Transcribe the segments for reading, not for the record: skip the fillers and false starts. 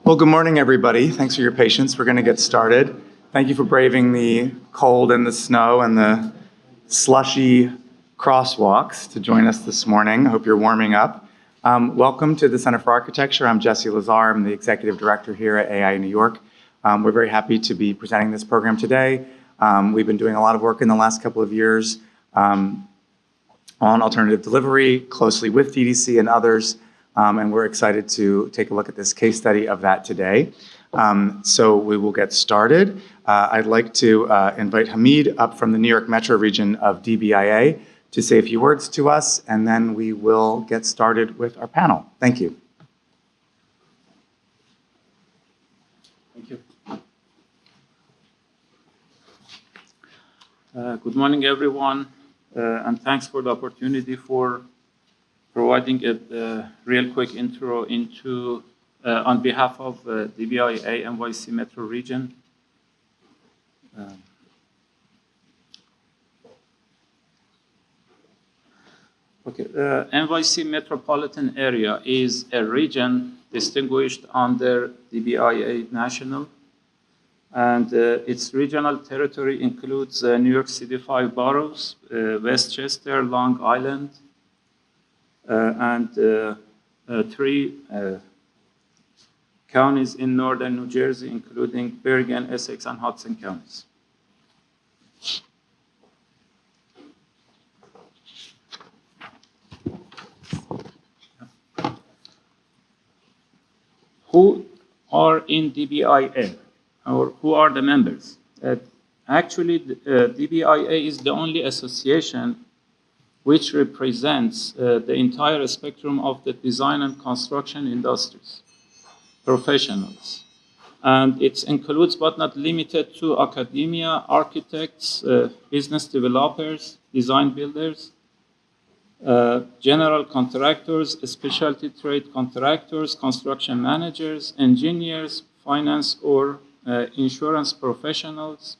Well, good morning, everybody. Thanks for your patience. We're going to get started. Thank you for braving the cold and the snow and the slushy crosswalks to join us this morning. I hope you're warming up. Welcome to the Center for Architecture. I'm Jesse Lazar. I'm the Executive Director here at AI New York. We're very happy to be presenting this program today. We've been doing a lot of work in the last couple of years on alternative delivery, closely with DDC and others. And we're excited to take a look at this case study of that today. So we will get started. I'd like to invite Hamid up from the New York Metro region of DBIA to say a few words to us, and then we will get started with our panel. Thank you. Thank you. Good morning, everyone, and thanks for the opportunity for providing a real quick intro into, on behalf of DBIA NYC Metro Region. NYC Metropolitan Area is a region distinguished under DBIA National, and its regional territory includes New York City 5 boroughs, Westchester, Long Island, and 3 counties in northern New Jersey, including Bergen, Essex, and Hudson counties. Who are in DBIA, or who are the members? Actually, DBIA is the only association which represents the entire spectrum of the design and construction industries, professionals. And it includes, but not limited to, academia, architects, business developers, design builders, general contractors, specialty trade contractors, construction managers, engineers, finance or insurance professionals,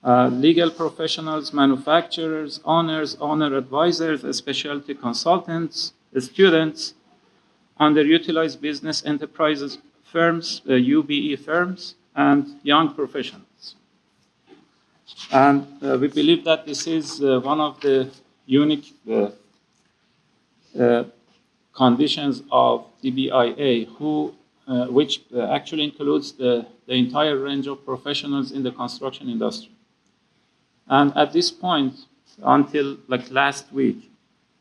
legal professionals, manufacturers, owners, owner advisors, specialty consultants, students, underutilized business enterprises firms, UBE firms, and young professionals. And we believe that this is one of the unique conditions of DBIA, which actually includes the entire range of professionals in the construction industry. And at this point, until like last week,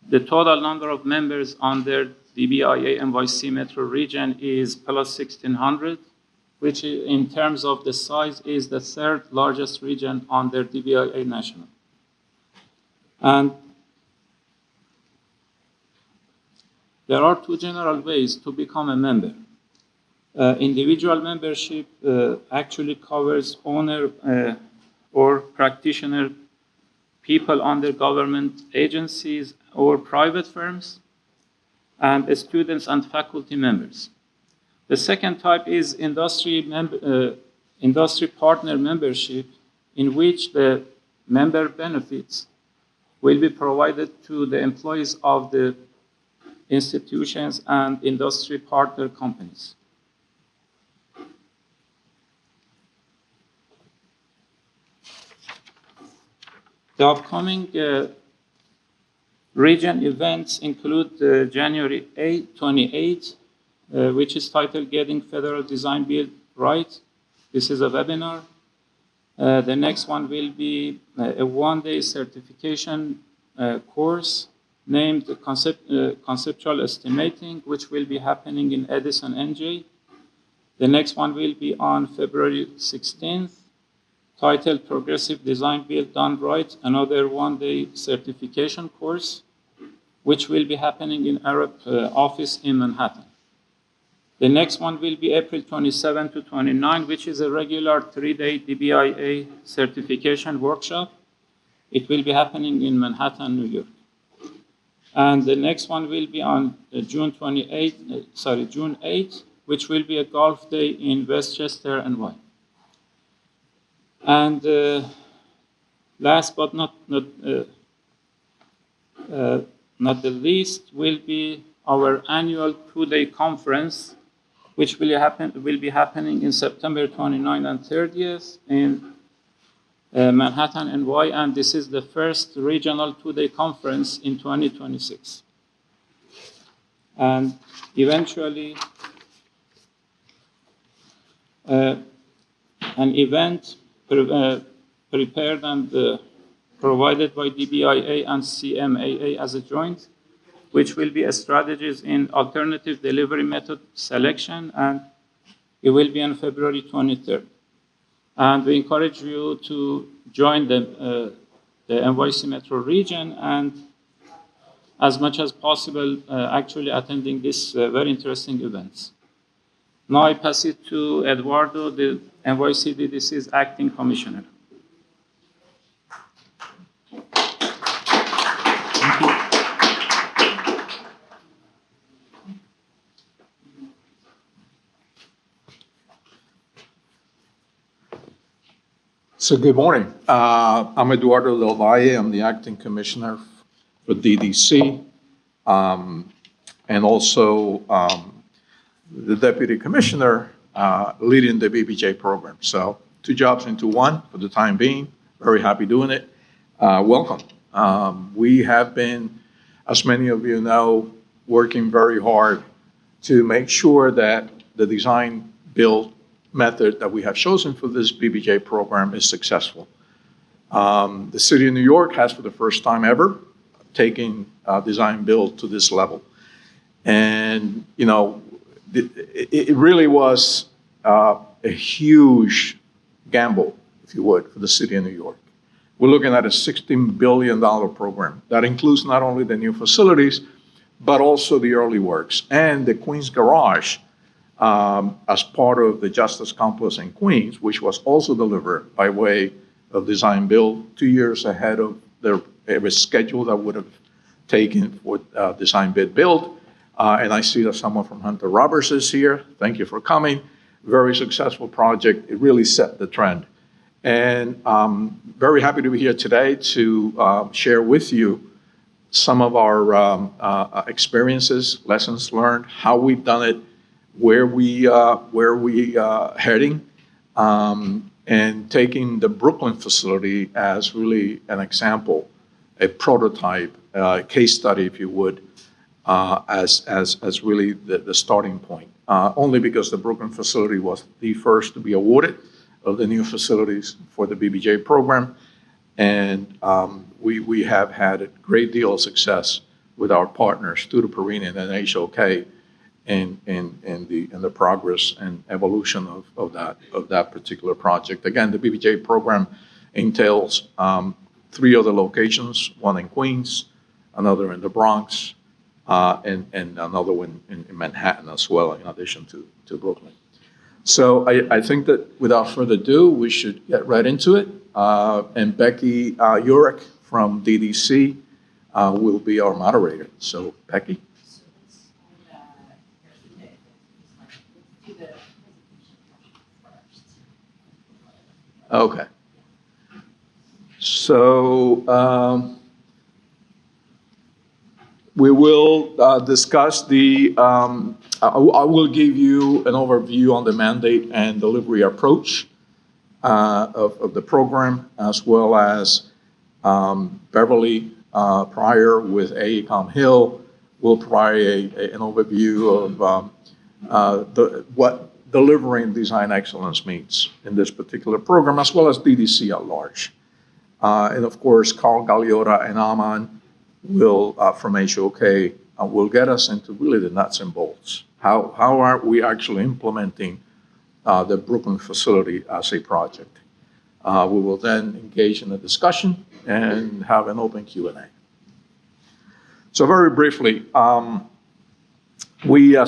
the total number of members under DBIA NYC Metro region is plus 1,600, which in terms of the size is the 3rd largest region under DBIA National. And there are 2 general ways to become a member. Individual membership actually covers owner or practitioner, people under government agencies or private firms, and students and faculty members. The second type is industry partner membership, in which the member benefits will be provided to the employees of the institutions and industry partner companies. The upcoming region events include January 28, which is titled Getting Federal Design Build Right. This is a webinar. The next one will be a 1-day certification course named Conceptual Estimating, which will be happening in Edison, NJ. The next one will be on February 16th, titled Progressive Design Build Done Right, another 1-day certification course, which will be happening in Arab office in Manhattan. The next one will be April 27 to 29, which is a regular 3-day DBIA certification workshop. It will be happening in Manhattan, New York. And the next one will be on June 8, which will be a golf day in Westchester, NY. And last but not the least will be our annual 2-day conference which will be happening in September 29th and 30th in Manhattan, NY, and this is the first regional two-day conference in 2026. And eventually, an event prepared and provided by DBIA and CMAA as a joint, which will be strategies in alternative delivery method selection, and it will be on February 23rd. And we encourage you to join the NYC Metro region and as much as possible actually attending this very interesting events. Now I pass it to Eduardo, the NYC DDC's acting commissioner. Thank you. So good morning. I'm Eduardo Del Valle. I'm the acting commissioner for DDC, and also the deputy commissioner leading the BBJ program. So 2 jobs into 1 for the time being. Very happy doing it. Welcome. We have been, as many of you know, working very hard to make sure that the design build method that we have chosen for this BBJ program is successful. The city of New York has, for the first time ever, taken design build to this level. And, you know, it really was a huge gamble, if you would, for the city of New York. We're looking at a $16 billion program. That includes not only the new facilities, but also the early works and the Queens Garage, as part of the Justice Complex in Queens, which was also delivered by way of design build 2 years ahead of the schedule that would have taken for design bid build. And I see that someone from Hunter Roberts is here. Thank you for coming. Very successful project. It really set the trend. And very happy to be here today to share with you some of our experiences, lessons learned, how we've done it, where we heading, and taking the Brooklyn facility as really an example, a prototype, case study, if you would, as really the starting point. Only because the Brooklyn facility was the first to be awarded of the new facilities for the BBJ program, and we have had a great deal of success with our partners, Tutor Perini and HOK, in the progress and evolution of that particular project. Again, the BBJ program entails 3 other locations, one in Queens, another in the Bronx, and another one in Manhattan as well, in addition to Brooklyn. So I think that without further ado, we should get right into it. And Becky York from DDC will be our moderator. So Becky. Okay. So we will discuss the, I will give you an overview on the mandate and delivery approach of the program, as well as Beverly Pryor with AECOM-Hill will provide an overview of what delivering design excellence means in this particular program, as well as DDC at large. And of course, Carl Gagliota and Aman will, from HOK, will get us into really the nuts and bolts. How are we actually implementing the Brooklyn facility as a project? We will then engage in a discussion and have an open Q&A. So very briefly, as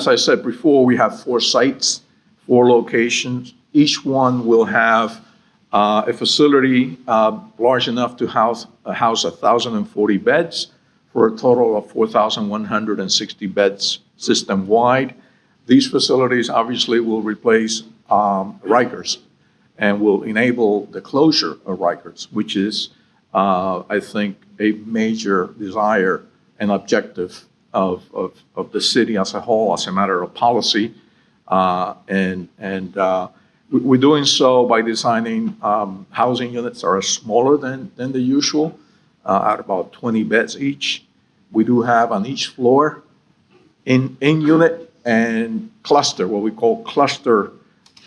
I said before, we have 4 sites, 4 locations. Each one will have a facility large enough to house 1,040 beds for a total of 4,160 beds system-wide. These facilities obviously will replace Rikers and will enable the closure of Rikers, which is, I think, a major desire and objective of the city as a whole, as a matter of policy. We're doing so by designing housing units that are smaller than the usual, at about 20 beds each. We do have on each floor in unit and cluster, what we call cluster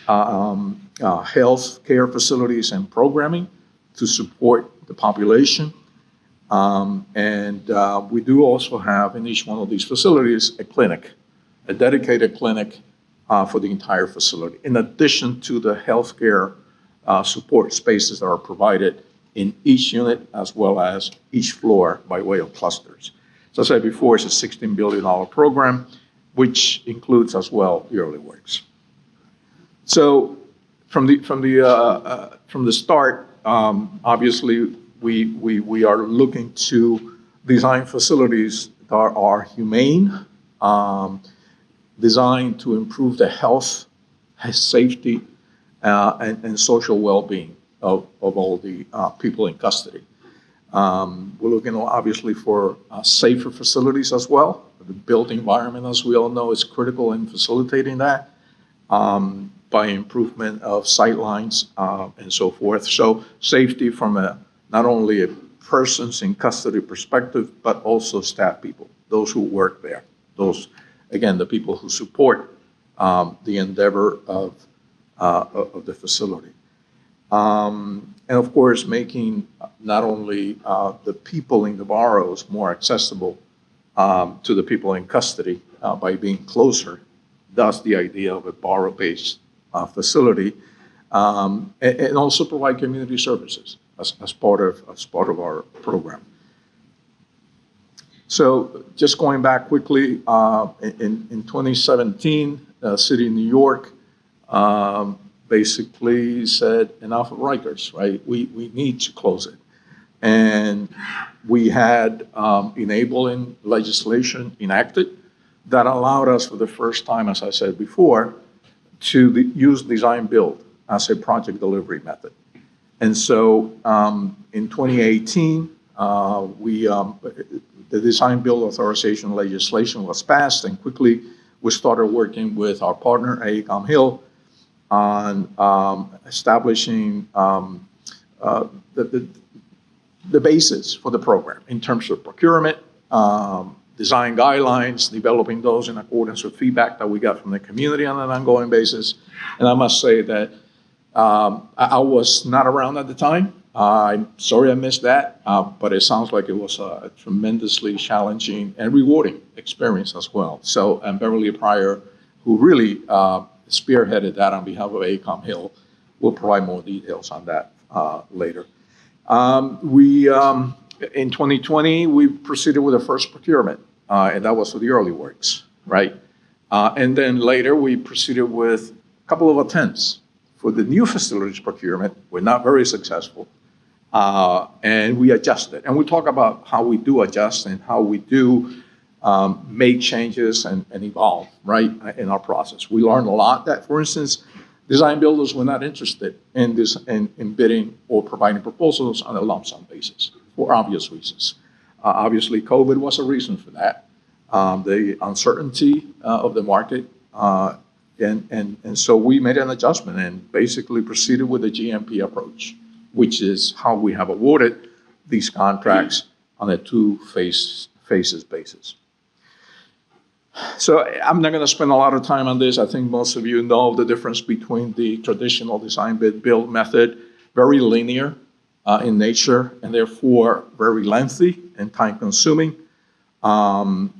health care facilities and programming to support the population. We do also have in each one of these facilities a clinic, a dedicated clinic for the entire facility, in addition to the healthcare support spaces that are provided in each unit as well as each floor by way of clusters. As I said before, it's a $16 billion program, which includes as well the early works. So from the start, obviously we are looking to design facilities that are humane, designed to improve the health, safety, and social well-being of all the people in custody. We're looking obviously for safer facilities as well. The built environment, as we all know, is critical in facilitating that by improvement of sightlines and so forth. So safety from not only a person's in custody perspective, but also staff people, those who work there, those, again, the people who support the endeavor of the facility. And of course, making not only the people in the boroughs more accessible to the people in custody by being closer, thus the idea of a borough-based facility, and also provide community services as part of our program. So just going back quickly, in 2017, the city of New York basically said enough of Rikers, right? We need to close it. And we had enabling legislation enacted that allowed us for the first time, as I said before, to use design build as a project delivery method. And so in 2018, the design build authorization legislation was passed, and quickly we started working with our partner, AECOM-Hill, on establishing the basis for the program in terms of procurement, design guidelines, developing those in accordance with feedback that we got from the community on an ongoing basis. And I must say that I was not around at the time. I'm sorry I missed that, but it sounds like it was a tremendously challenging and rewarding experience as well. So, and Beverly Pryor, who really spearheaded that on behalf of AECOM-Hill, will provide more details on that later. In 2020, we proceeded with the first procurement, and that was for the early works, right? And then later, we proceeded with a couple of attempts for the new facilities procurement. We're not very successful, and we adjusted. And we'll talk about how we do adjust and how we do make changes and evolve, right, in our process. We learned a lot that, for instance, design builders were not interested in bidding or providing proposals on a lump sum basis for obvious reasons. Obviously, COVID was a reason for that. The uncertainty of the market, and so we made an adjustment and basically proceeded with the GMP approach, which is how we have awarded these contracts on a two-phases basis. So I'm not going to spend a lot of time on this. I think most of you know the difference between the traditional design bid build method, very linear in nature, and therefore very lengthy and time consuming. And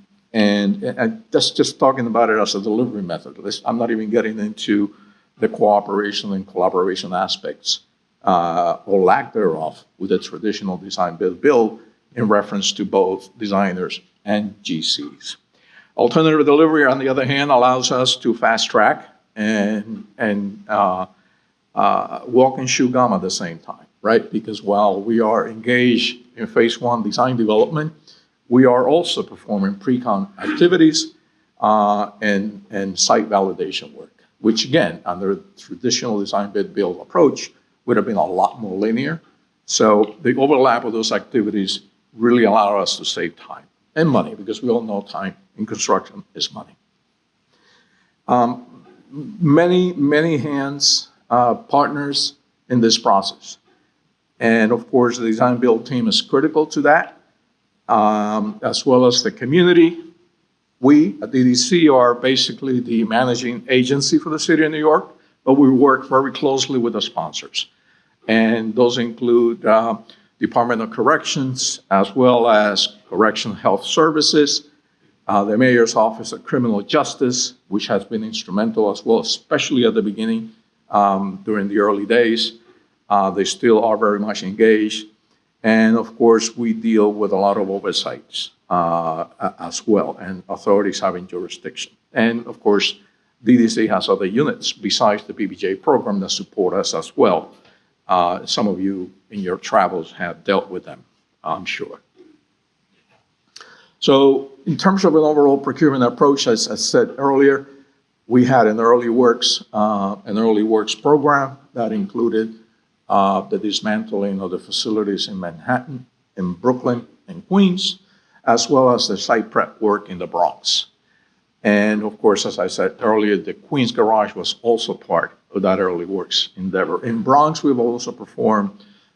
that's just talking about it as a delivery method. I'm not even getting into the cooperation and collaboration aspects or lack thereof with the traditional design bid build in reference to both designers and GCs. Alternative delivery, on the other hand, allows us to fast track and walk and chew gum at the same time, right? Because while we are engaged in phase one design development, we are also performing pre-con activities and site validation work, which again, under the traditional design bid build approach, would have been a lot more linear. So the overlap of those activities really allow us to save time and money, because we all know time in construction is money. many hands, partners in this process. And of course, the design build team is critical to that, as well as the community. We at DDC are basically the managing agency for the city of New York, but we work very closely with the sponsors. And those include Department of Corrections, as well as Correction Health Services, the Mayor's Office of Criminal Justice, which has been instrumental as well, especially at the beginning, during the early days. They still are very much engaged. And of course, we deal with a lot of oversights as well, and authorities having jurisdiction. And of course, DDC has other units besides the PBJ program that support us as well. Some of you in your travels have dealt with them, I'm sure. So in terms of an overall procurement approach, as I said earlier, we had an early works program that included the dismantling of the facilities in Manhattan, in Brooklyn, and Queens, as well as the site prep work in the Bronx. And of course, as I said earlier, the Queens Garage was also part of that early works endeavor. In Bronx, we've also performed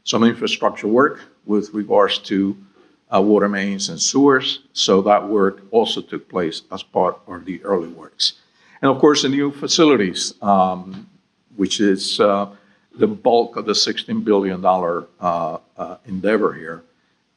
some infrastructure work with regards to water mains and sewers. So that work also took place as part of the early works. And of course, the new facilities, which is the bulk of the $16 billion endeavor here.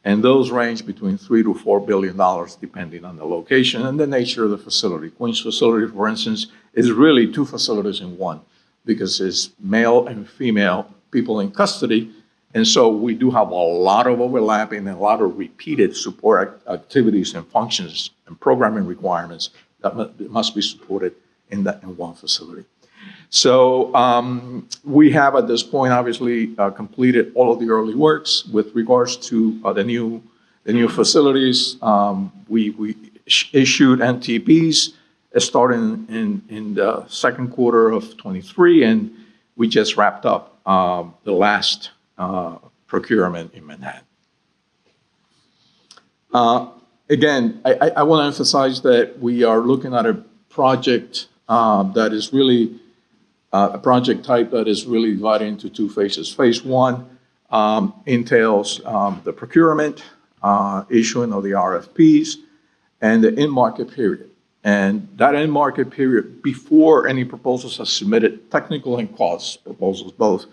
And those range between $3 to $4 billion, depending on the location and the nature of the facility. Queens facility, for instance, is really two facilities in one, because it's male and female people in custody. And so we do have a lot of overlapping and a lot of repeated support activities and functions and programming requirements that must be supported in one facility. So we have at this point obviously completed all of the early works with regards to the new facilities. We issued NTPs starting in the second quarter of 23, and we just wrapped up the last procurement in Manhattan. Again, I want to emphasize that we are looking at a project that is really a project type that is really divided into two phases. Phase one entails the procurement, issuing of the RFPs, and the in-market period. And that in-market period, before any proposals are submitted, technical and cost proposals both,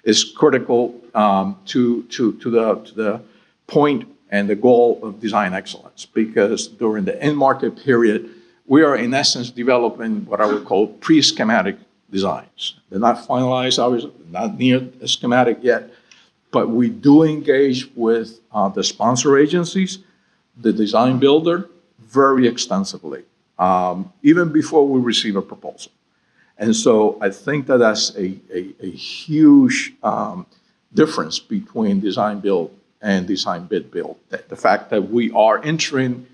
is critical to the point and the goal of design excellence. Because during the in-market period, we are in essence developing what I would call pre-schematic designs. They're not finalized, obviously, not near a schematic yet, but we do engage with the sponsor agencies, the design builder, very extensively, even before we receive a proposal. And so I think that that's a huge difference between design build and design bid build. The fact that we are entering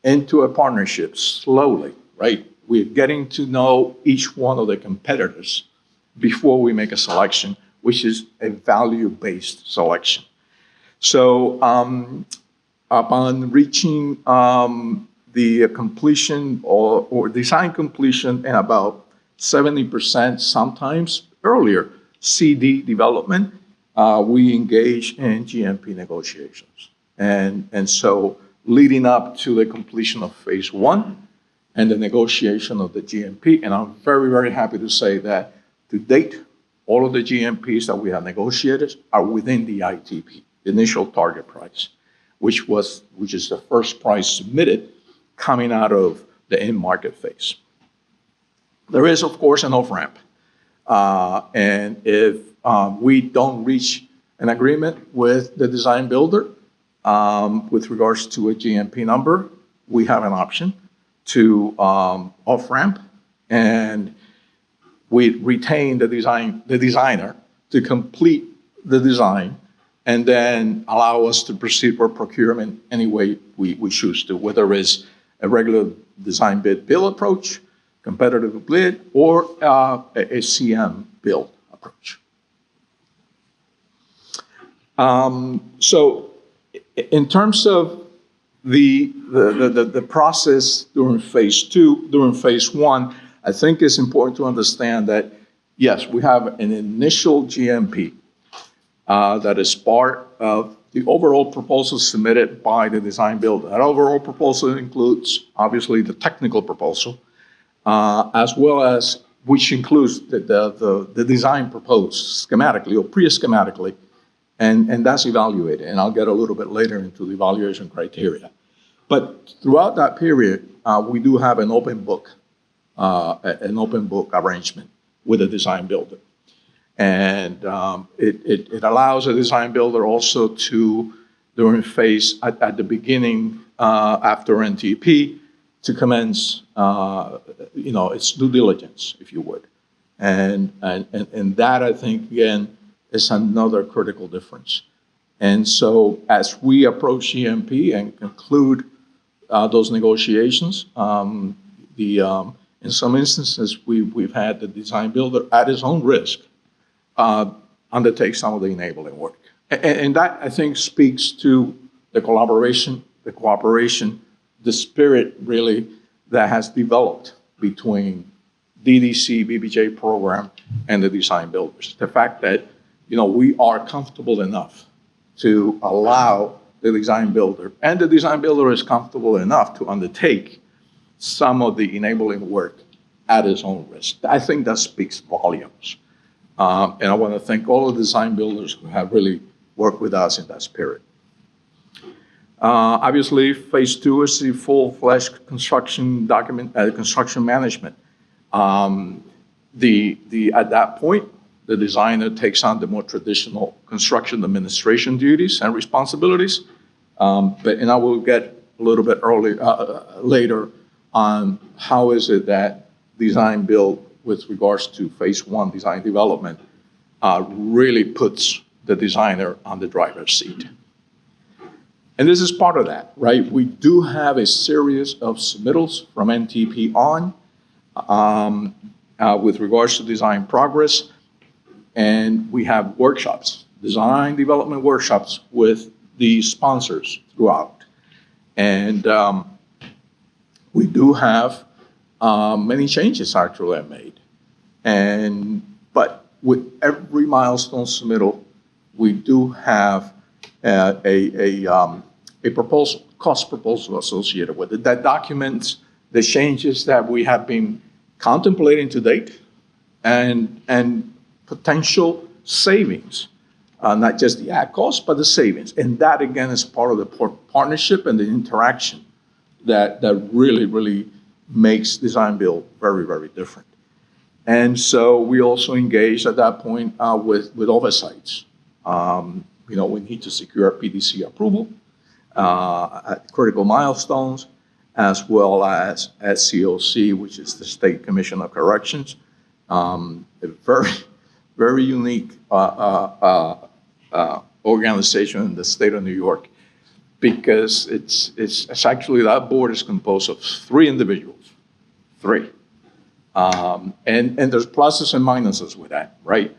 into a partnership slowly, right? We're getting to know each one of the competitors before we make a selection, which is a value-based selection. So upon reaching the completion or design completion and about 70%, sometimes earlier, CD development, we engage in GMP negotiations. And so leading up to the completion of phase one and the negotiation of the GMP, and I'm very, very happy to say that to date, all of the GMPs that we have negotiated are within the ITP, the initial target price, which is the first price submitted coming out of the in-market phase. There is, of course, an off-ramp. And if we don't reach an agreement with the design builder with regards to a GMP number, we have an option to off-ramp, and we retain the designer to complete the design and then allow us to proceed with procurement any way we choose to, whether it's a regular design bid build approach, competitive bid, or a CM build approach. So in terms of the process during phase two, during phase one, I think it's important to understand that, yes, we have an initial GMP that is part of the overall proposal submitted by the design builder. That overall proposal includes, obviously, the technical proposal, as well as, which includes the design proposed schematically or pre-schematically, and that's evaluated. And I'll get a little bit later into the evaluation criteria. But throughout that period, we do have an open book arrangement with the design builder. And it allows a design builder also to, during phase, at the beginning, after NTP, to commence, its due diligence, if you would. And that, I think, again, is another critical difference. And so as we approach GMP and conclude those negotiations, in some instances, we've had the design builder at his own risk undertake some of the enabling work. And that, I think, speaks to the collaboration, the cooperation, the spirit, really, that has developed between DDC, BBJ program, and the design builders. The fact that, we are comfortable enough to allow the design builder, and the design builder is comfortable enough to undertake some of the enabling work at his own risk. I think that speaks volumes. And I want to thank all the design builders who have really worked with us in that spirit. Obviously, phase 2 is the full-fledged construction construction management. At that point, the designer takes on the more traditional construction administration duties and responsibilities. And I will get a little bit later on how is it that design build with regards to phase 1 design development really puts the designer on the driver's seat. And this is part of that, right? We do have a series of submittals from NTP on with regards to design progress. And we have workshops, design development workshops with the sponsors throughout. And we do have many changes actually made. But with every milestone submittal, we do have a proposal, cost proposal associated with it that documents the changes that we have been contemplating to date and potential savings, not just the act cost, but the savings. And that, again, is part of the partnership and the interaction that really, really makes design build very, very different. And so we also engaged at that point with oversights. We need to secure PDC approval at critical milestones, as well as at COC, which is the State Commission of Corrections. A very, very unique organization in the state of New York, because it's actually, that board is composed of 3 individuals, 3. And there's pluses and minuses with that, right?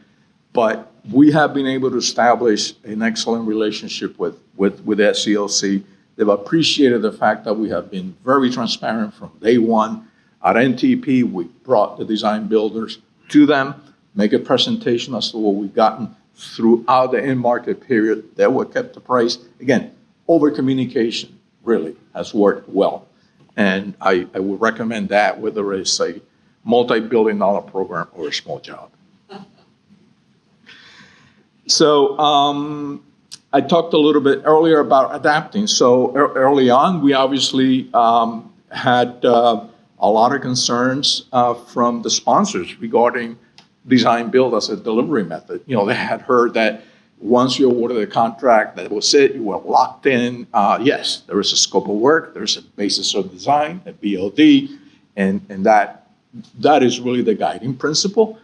But we have been able to establish an excellent relationship with SCLC. They've appreciated the fact that we have been very transparent from day one. At NTP, we brought the design builders to them, make a presentation as to what we've gotten throughout the in-market period. They were kept apprised. Again, over-communication really has worked well. And I would recommend that, whether it's a multi-billion-dollar program or a small job. So I talked a little bit earlier about adapting. So early on, we obviously had a lot of concerns from the sponsors regarding design build as a delivery method. They had heard that once you awarded a contract, that was it, you were locked in. Yes, there is a scope of work, there's a basis of design, a BOD, and that is really the guiding principle.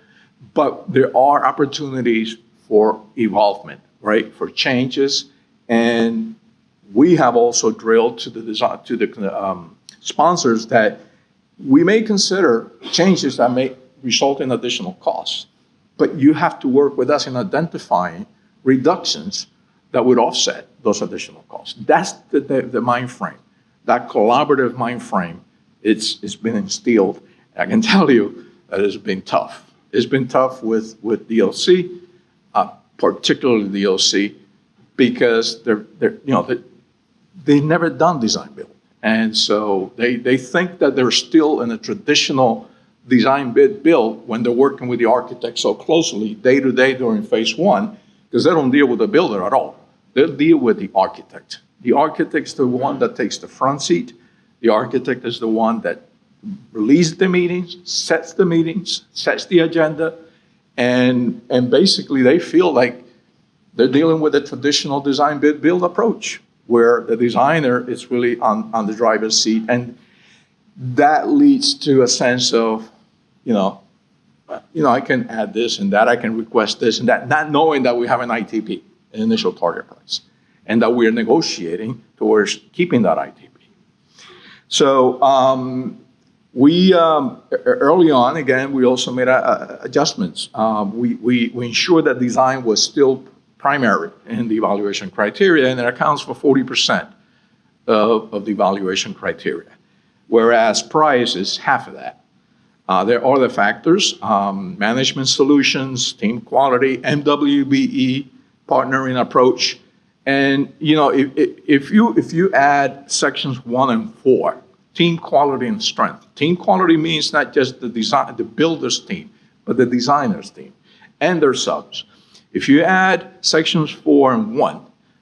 But there are opportunities for evolvement, right, for changes. And we have also drilled to the sponsors that we may consider changes that may result in additional costs, but you have to work with us in identifying reductions that would offset those additional costs. That's the mind frame, that collaborative mind frame. It's been instilled, I can tell you that it's been tough. It's been tough with DOC, particularly DOC, because they've never done design build. And so they think that they're still in a traditional design bid build when they're working with the architect so closely day to day during phase one, because they don't deal with the builder at all. They deal with the architect. The architect's the one that takes the front seat. The architect is the one that releases the meetings, sets the agenda, and basically they feel like they're dealing with a traditional design bid build approach, where the designer is really on the driver's seat. And that leads to a sense of, I can add this and that, I can request this and that, not knowing that we have an ITP, an initial target price, and that we're negotiating towards keeping that ITP. So we early on, again, we also made adjustments. We ensured that design was still primary in the evaluation criteria, and it accounts for 40% of the evaluation criteria, whereas price is half of that. There are other factors: management solutions, team quality, MWBE, partnering approach. And if you add sections 1 and 4, team quality and strength. Team quality means not just the builder's team, but the designer's team and their subs. If you add sections 4 and 1,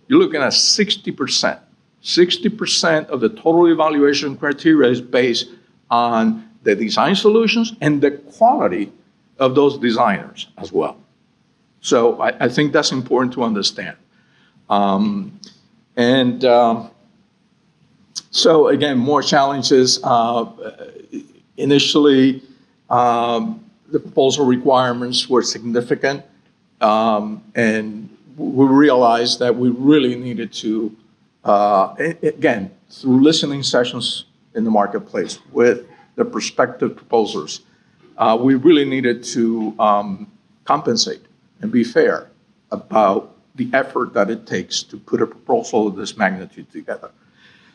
you're looking at 60%. 60% of the total evaluation criteria is based on the design solutions and the quality of those designers as well. So I think that's important to understand. So again, more challenges. Initially, the proposal requirements were significant, and we realized that we really needed to, again, through listening sessions in the marketplace with the prospective proposers, we really needed to compensate and be fair about the effort that it takes to put a proposal of this magnitude together.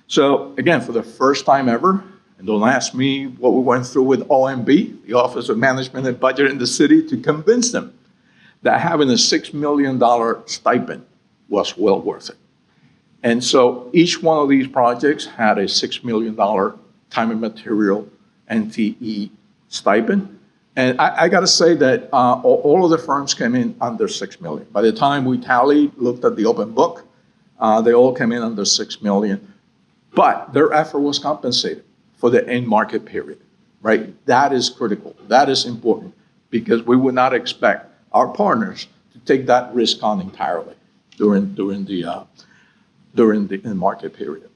So again, for the first time ever, and don't ask me what we went through with OMB, the Office of Management and Budget in the city, to convince them that having a $6 million stipend was well worth it. And so each one of these projects had a $6 million time and material NTE stipend. And I got to say that all of the firms came in under $6 million. By the time we tallied, looked at the open book, they all came in under $6 million. But their effort was compensated for the end market period, right? That is critical. That is important, because we would not expect our partners to take that risk on entirely during the end market period.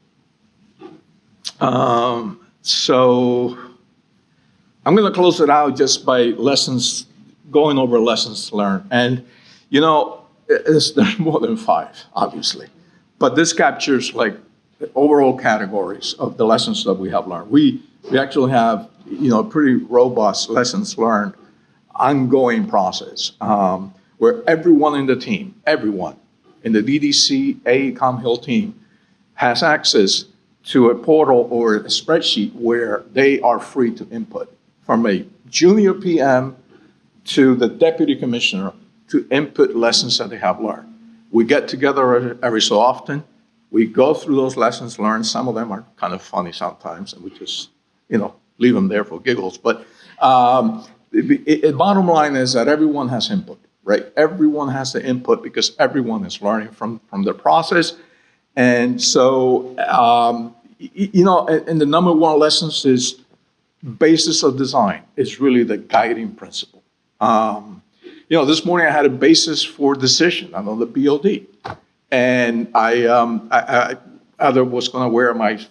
So I'm going to close it out just by going over lessons learned. And, there's more than 5, obviously. But this captures like the overall categories of the lessons that we have learned. We actually have, pretty robust lessons learned ongoing process, where everyone in the team, everyone in the DDC AECOM-Hill team has access to a portal or a spreadsheet where they are free to input, from a junior PM to the deputy commissioner, to input lessons that they have learned. We get together every so often. We go through those lessons learned. Some of them are kind of funny sometimes, and we just, leave them there for giggles. But the bottom line is that everyone has input, right? Everyone has the input because everyone is learning from the process. And so, and the number one lessons is basis of design is really the guiding principle. This morning I had a basis for decision on the BOD. And I either was going to wear my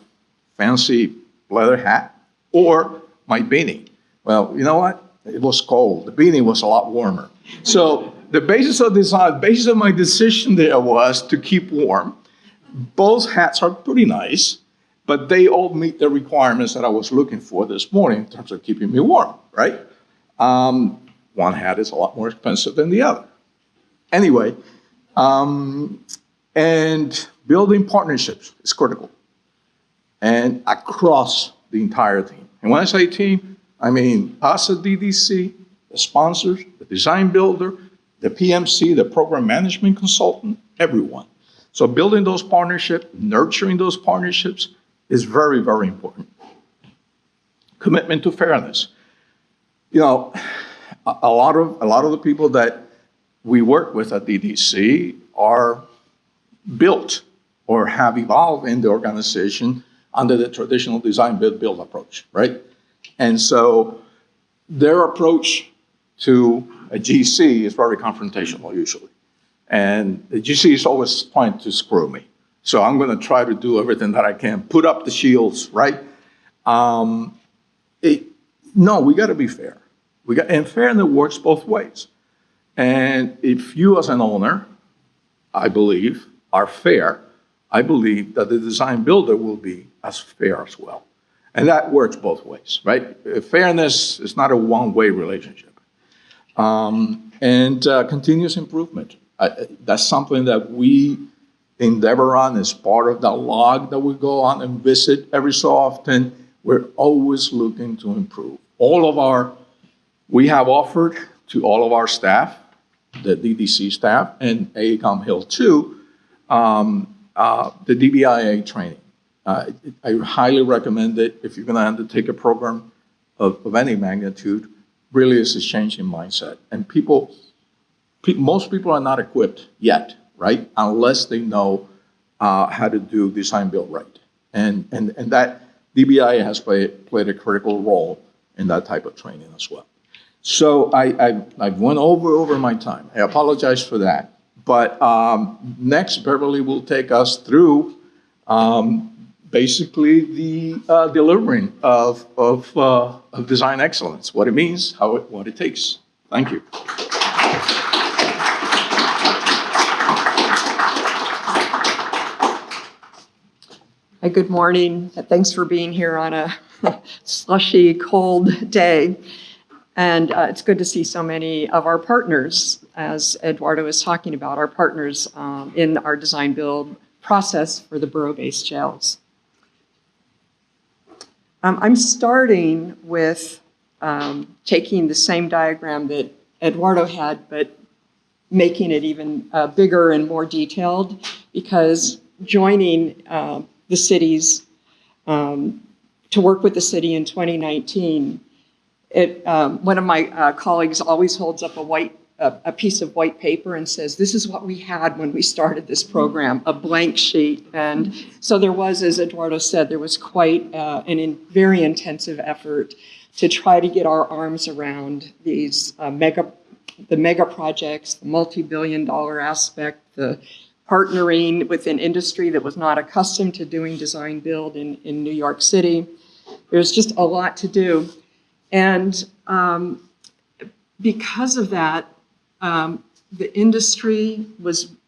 fancy leather hat or my beanie. Well, you know what? It was cold. The beanie was a lot warmer. So the basis of design, basis of my decision there was to keep warm. Both hats are pretty nice, but they all meet the requirements that I was looking for this morning in terms of keeping me warm, right? One hat is a lot more expensive than the other. Anyway, and building partnerships is critical, and across the entire team. And when I say team, I mean, us at DDC, the sponsors, the design builder, the PMC, the program management consultant, everyone. So building those partnerships, nurturing those partnerships is very, very important. Commitment to fairness. You know, a lot of the people that we work with at DDC are built or have evolved in the organization under the traditional design build approach, right? And so their approach to a GC is very confrontational usually. And the GC is always trying to screw me. So I'm gonna try to do everything that I can, put up the shields, right? No, we gotta be fair. And fairness works both ways. And if you as an owner, I believe, are fair, I believe that the design builder will be as fair as well. And that works both ways, right? Fairness is not a one-way relationship. Continuous improvement. That's something that we endeavor on as part of the log that we go on and visit every so often. We're always looking to improve. We have offered to all of our staff, the DDC staff, and AECOM-Hill too, the DBIA training. I highly recommend it if you're going to undertake a program of any magnitude. Really, it's a change in mindset. And most people are not equipped yet, right? Unless they know how to do design build right. And that DBIA has played a critical role in that type of training as well. So I've went over my time. I apologize for that. But next, Beverly will take us through basically the delivering of design excellence, what it means, what it takes. Thank you. Hi, good morning. Thanks for being here on a slushy, cold day. And it's good to see so many of our partners, as Eduardo was talking about, our partners in our design build process for the borough-based jails. I'm starting with taking the same diagram that Eduardo had, but making it even bigger and more detailed, because joining the cities to work with the city in 2019, one of my colleagues always holds up a piece of white paper and says, this is what we had when we started this program, a blank sheet. And so there was, as Eduardo said, there was quite very intensive effort to try to get our arms around these mega projects, the multi-billion-dollar aspect, the partnering with an industry that was not accustomed to doing design build in New York City. There's just a lot to do. And because of that, the industry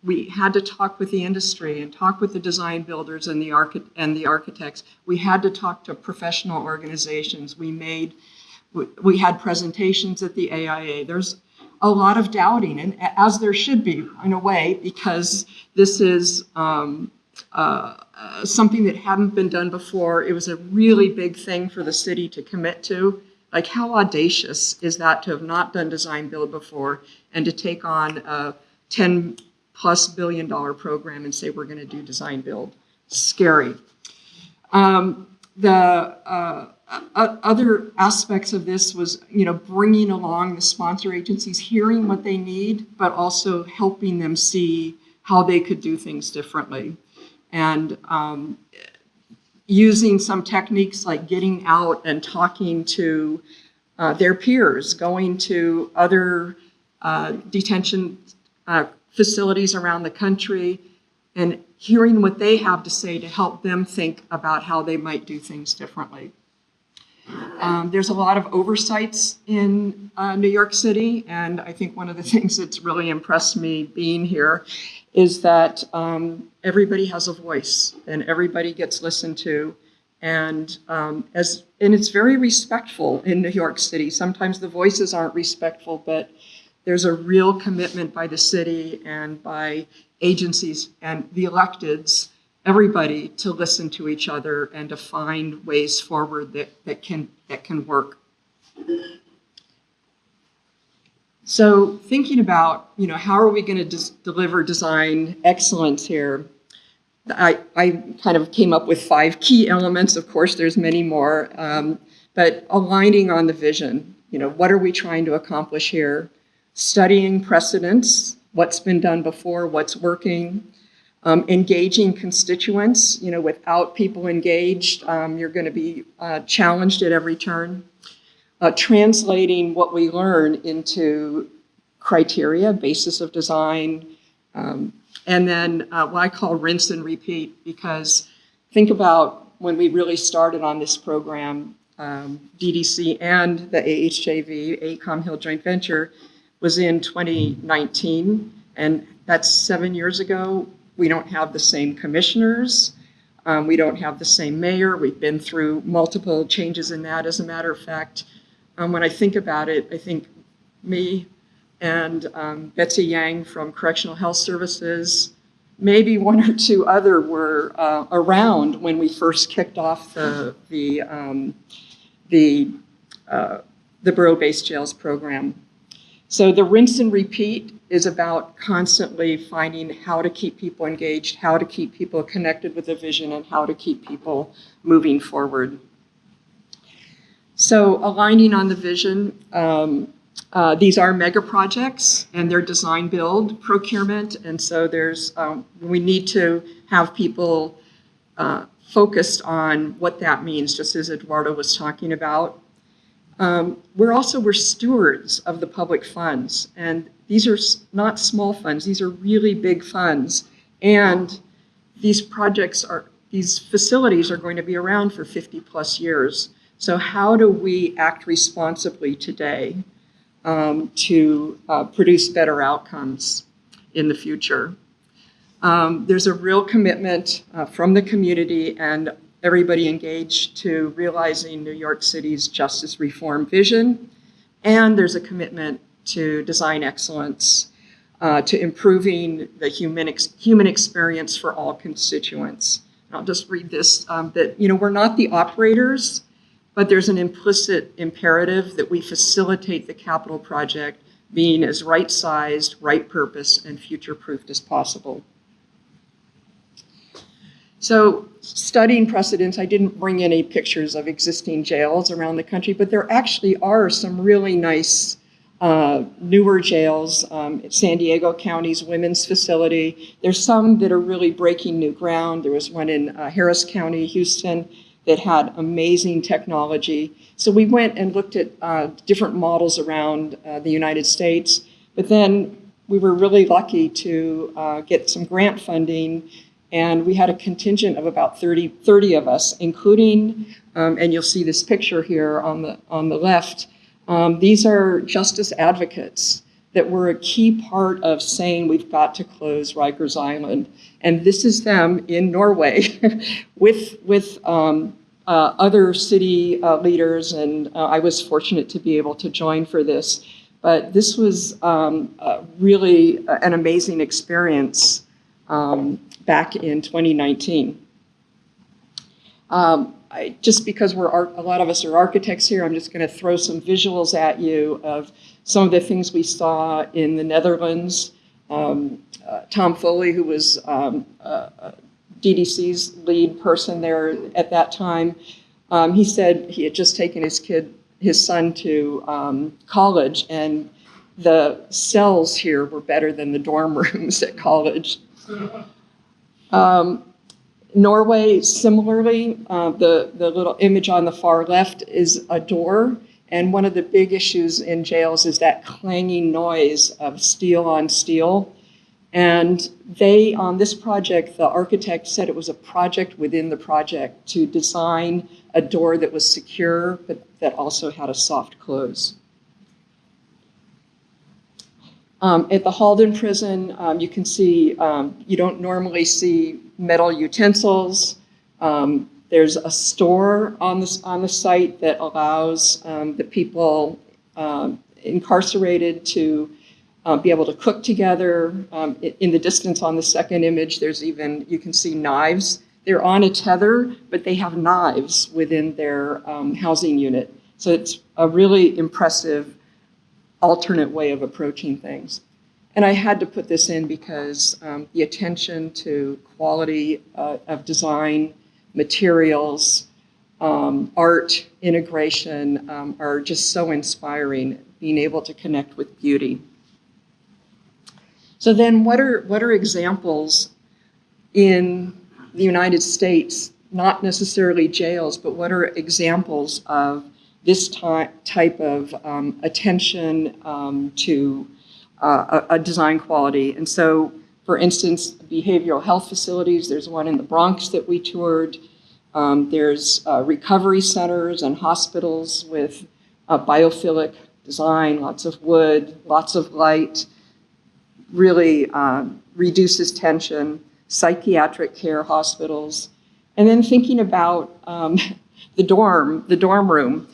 we had to talk with the industry and talk with the design builders and the architects. We had to talk to professional organizations. We had presentations at the AIA. There's a lot of doubting, and as there should be in a way, because this is something that hadn't been done before. It was a really big thing for the city to commit to. Like, how audacious is that to have not done design build before and to take on a $10+ billion program and say we're going to do design build? Scary. Other aspects of this was, bringing along the sponsor agencies, hearing what they need, but also helping them see how they could do things differently. And using some techniques like getting out and talking to their peers, going to other detention facilities around the country, and hearing what they have to say to help them think about how they might do things differently. There's a lot of oversights in New York City, and I think one of the things that's really impressed me being here is that everybody has a voice and everybody gets listened to, and it's very respectful in New York City. Sometimes the voices aren't respectful, but there's a real commitment by the city and by agencies and the electeds, everybody, to listen to each other and to find ways forward that can work. So thinking about, how are we going to deliver design excellence here? I kind of came up with 5 key elements. Of course, there's many more, but aligning on the vision. What are we trying to accomplish here? Studying precedents, what's been done before, what's working. Engaging constituents. Without people engaged, you're going to be challenged at every turn. Translating what we learn into criteria, basis of design, and then what I call rinse and repeat, because think about when we really started on this program, DDC and the AHJV, AECOM-Hill joint venture, was in 2019, and that's 7 years ago. We don't have the same commissioners. We don't have the same mayor. We've been through multiple changes in that. As a matter of fact, when I think about it, I think me and Betsy Yang from Correctional Health Services, maybe 1 or 2 other were around when we first kicked off the Borough-Based Jails program. So the rinse and repeat is about constantly finding how to keep people engaged, how to keep people connected with the vision, and how to keep people moving forward. So aligning on the vision, these are mega projects, and they're design build procurement, and so we need to have people focused on what that means, just as Eduardo was talking about. We're stewards of the public funds, and these are not small funds, these are really big funds, and these facilities are going to be around for 50 plus years. So how do we act responsibly today to produce better outcomes in the future? There's a real commitment from the community and everybody engaged to realizing New York City's justice reform vision, and there's a commitment to design excellence, to improving the human experience for all constituents. And I'll just read this, that we're not the operators, but there's an implicit imperative that we facilitate the capital project being as right-sized, right-purposed, and future-proofed as possible. So studying precedents, I didn't bring any pictures of existing jails around the country, but there actually are some really nice newer jails. San Diego County's women's facility. There's some that are really breaking new ground. There was one in Harris County, Houston, that had amazing technology. So we went and looked at different models around the United States, but then we were really lucky to get some grant funding, and we had a contingent of about 30 of us, including, and you'll see this picture here on the left, these are justice advocates that were a key part of saying we've got to close Rikers Island. And this is them in Norway with other city leaders, and I was fortunate to be able to join for this. But this was really an amazing experience back in 2019. Just because a lot of us are architects here, I'm just going to throw some visuals at you of some of the things we saw in the Netherlands. Tom Foley, who was DDC's lead person there at that time, he said he had just taken his son to college, and the cells here were better than the dorm rooms at college. Norway, similarly, the little image on the far left is a door, and one of the big issues in jails is that clanging noise of steel on steel. And on this project, the architect said it was a project within the project to design a door that was secure, but that also had a soft close. At the Halden prison, you can see, you don't normally see metal utensils. There's a store on the site that allows the people incarcerated to be able to cook together. In the distance on the second image, you can see knives. They're on a tether, but they have knives within their housing unit. So it's a really impressive alternate way of approaching things. And I had to put this in because the attention to quality of design, materials, art, integration are just so inspiring, being able to connect with beauty. So then what are examples in the United States, not necessarily jails, but what are examples of this type of attention to a design quality? And so, for instance, behavioral health facilities, there's one in the Bronx that we toured. There's recovery centers and hospitals with biophilic design, lots of wood, lots of light, really reduces tension. Psychiatric care hospitals. And then thinking about the dorm room,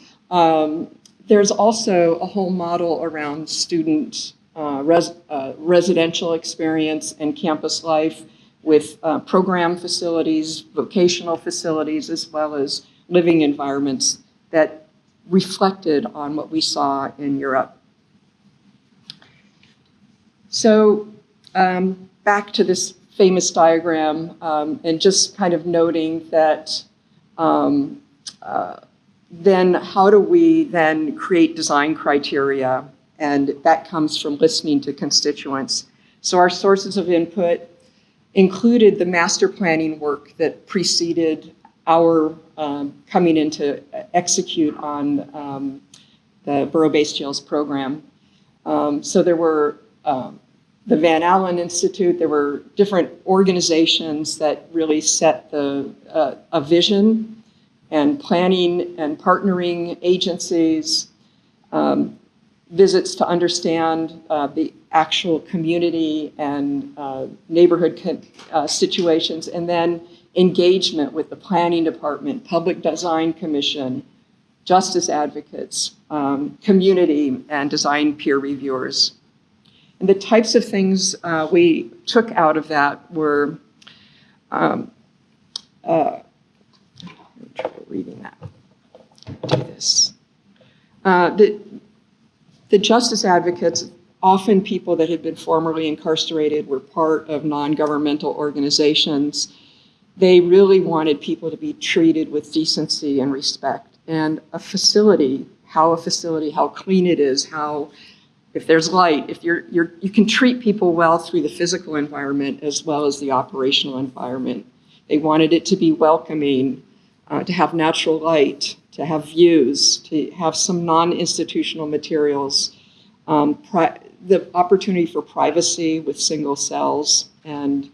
there's also a whole model around student residential experience and campus life with program facilities, vocational facilities, as well as living environments that reflected on what we saw in Europe. So back to this famous diagram, and just kind of noting that then how do we then create design criteria? And that comes from listening to constituents. So our sources of input included the master planning work that preceded our coming in to execute on the Borough-Based Jails program. So there were the Van Allen Institute, there were different organizations that really set a vision, and planning and partnering agencies, visits to understand the actual community and neighborhood situations, and then engagement with the planning department, public design commission, justice advocates, community, and design peer reviewers. And the types of things we took out of that were, reading that, do this. The justice advocates, often people that had been formerly incarcerated, were part of non-governmental organizations. They really wanted people to be treated with decency and respect. And a facility, how clean it is, how, if there's light, if you can treat people well through the physical environment as well as the operational environment. They wanted it to be welcoming, to have natural light, to have views, to have some non-institutional materials, the opportunity for privacy with single cells, and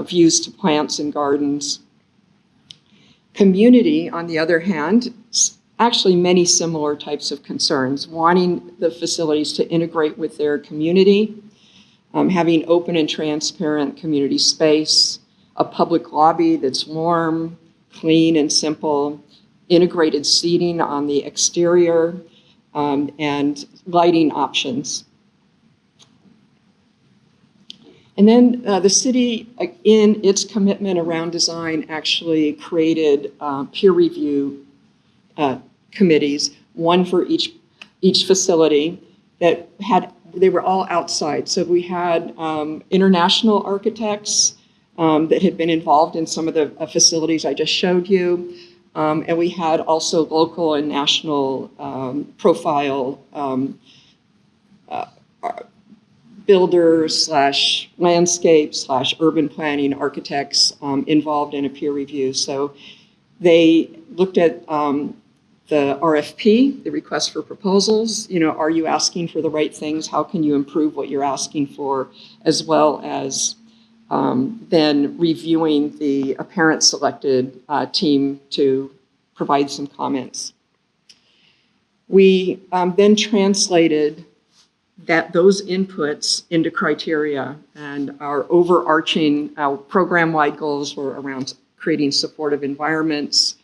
views to plants and gardens. Community, on the other hand, actually many similar types of concerns, wanting the facilities to integrate with their community, having open and transparent community space, a public lobby that's warm, clean and simple, integrated seating on the exterior, and lighting options. And then the city, in its commitment around design, actually created peer review committees, one for each facility that they were all outside. So we had international architects that had been involved in some of the facilities I just showed you. And we had also local and national profile builders / landscape / urban planning architects involved in a peer review. So they looked at the RFP, the request for proposals. Are you asking for the right things? How can you improve what you're asking for? As well as then reviewing the parent-selected team to provide some comments. We then translated those inputs into criteria, and our overarching program-wide goals were around creating supportive environments,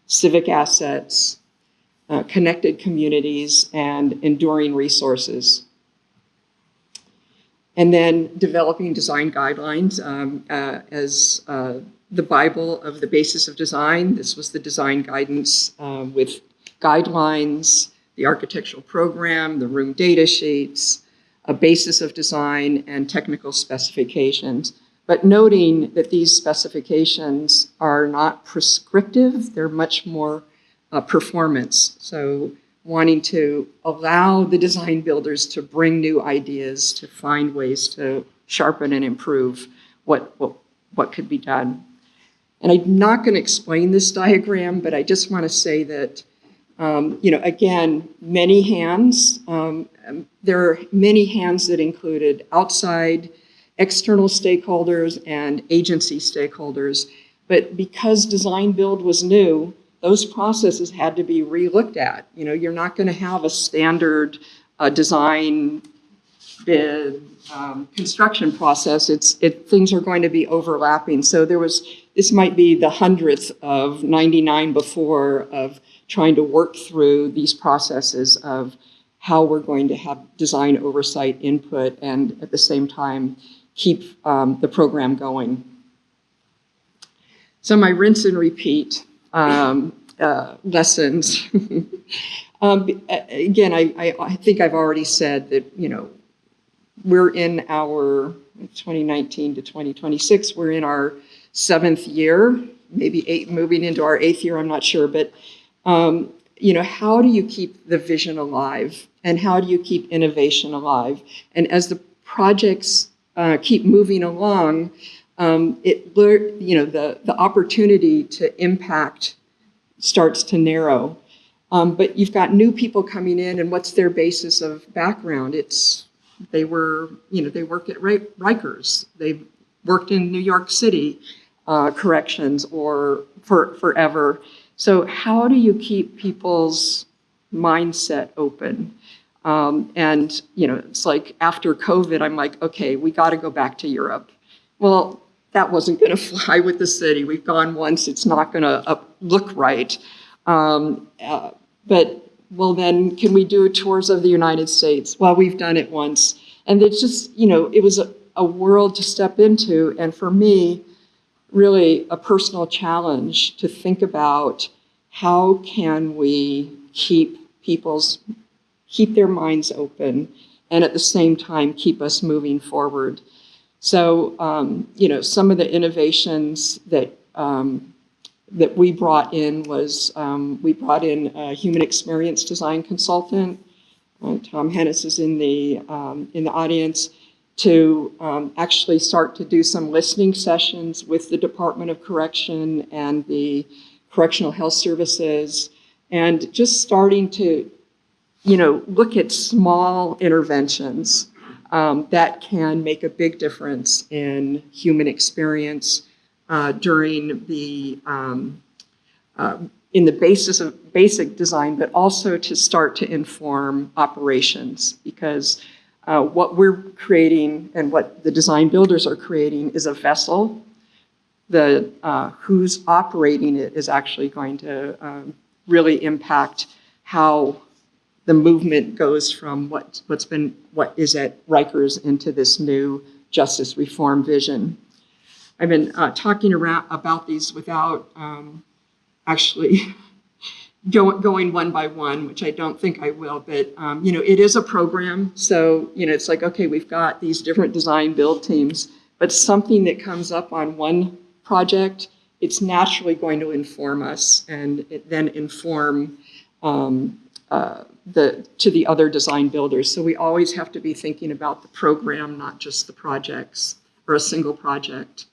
civic assets, connected communities, and enduring resources. And then developing design guidelines as the Bible of the basis of design. This was the design guidance with guidelines, the architectural program, the room data sheets, a basis of design, and technical specifications. But noting that these specifications are not prescriptive, they're much more performance. So wanting to allow the design builders to bring new ideas, to find ways to sharpen and improve what could be done. And I'm not going to explain this diagram, but I just want to say that, again, many hands. There are many hands that included outside, external stakeholders and agency stakeholders. But because design build was new, those processes had to be re-looked at. You're not going to have a standard design bid construction process. Things are going to be overlapping. So this might be the 100th of 99 before of trying to work through these processes of how we're going to have design oversight input and at the same time keep the program going. So my rinse and repeat lessons. Again, I think I've already said that, we're in our 2019 to 2026, we're in our 7th year, maybe moving into our 8th year, I'm not sure, but how do you keep the vision alive and how do you keep innovation alive? And as the projects keep moving along, the opportunity to impact starts to narrow. But you've got new people coming in, and what's their basis of background? They work at Rikers. They've worked in New York City corrections or forever. So how do you keep people's mindset open? It's like after COVID, I'm like, okay, we got to go back to Europe. Well, that wasn't going to fly with the city. We've gone once, it's not going to look right. Then can we do tours of the United States? Well, we've done it once. And it's just, it was a world to step into. And for me, really a personal challenge to think about how can we keep their minds open and at the same time keep us moving forward. So, some of the innovations that we brought in was we brought in a human experience design consultant. Tom Hennis is in the audience to actually start to do some listening sessions with the Department of Correction and the Correctional Health Services, and just starting to, look at small interventions that can make a big difference in human experience during the in the basis of basic design, but also to start to inform operations, because what we're creating and what the design builders are creating is a vessel. Who's operating it is actually going to really impact how the movement goes from what is at Rikers into this new justice reform vision. I've been talking about these without actually going one by one, which I don't think I will, but it is a program. So, it's like, okay, we've got these different design build teams, but something that comes up on one project, it's naturally going to inform us and then inform to the other design builders. So we always have to be thinking about the program, not just the projects or a single project.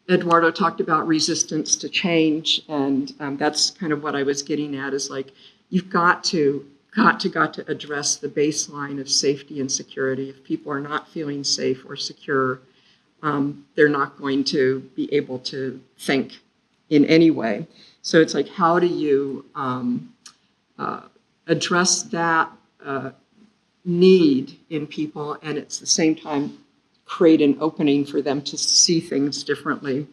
Eduardo talked about resistance to change, and that's kind of what I was getting at, is like, you've got to address the baseline of safety and security. If people are not feeling safe or secure, they're not going to be able to think in any way. So it's like, how do you address that need in people, and at the same time create an opening for them to see things differently.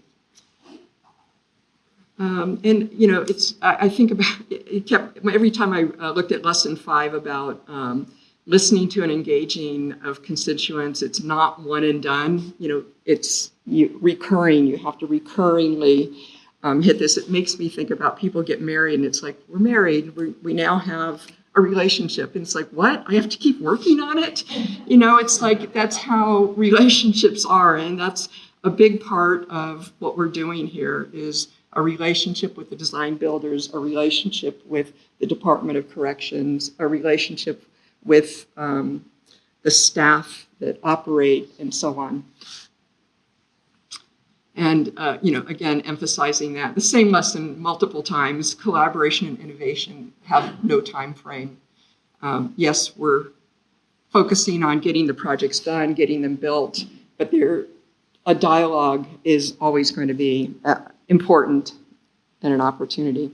I think about it every time I looked at lesson 5 about listening to and engaging of constituents. It's not one and done. It's recurring. You have to recurringly hit this. It makes me think about people get married, and it's like, we're married. We now have a relationship. And it's like, what? I have to keep working on it? You know, it's like, that's how relationships are. And that's a big part of what we're doing here is a relationship with the design builders, a relationship with the Department of Corrections, a relationship with the staff that operate, and so on. And, again, emphasizing that. The same lesson multiple times, collaboration and innovation have no time frame. Yes, we're focusing on getting the projects done, getting them built, but a dialogue is always going to be important and an opportunity.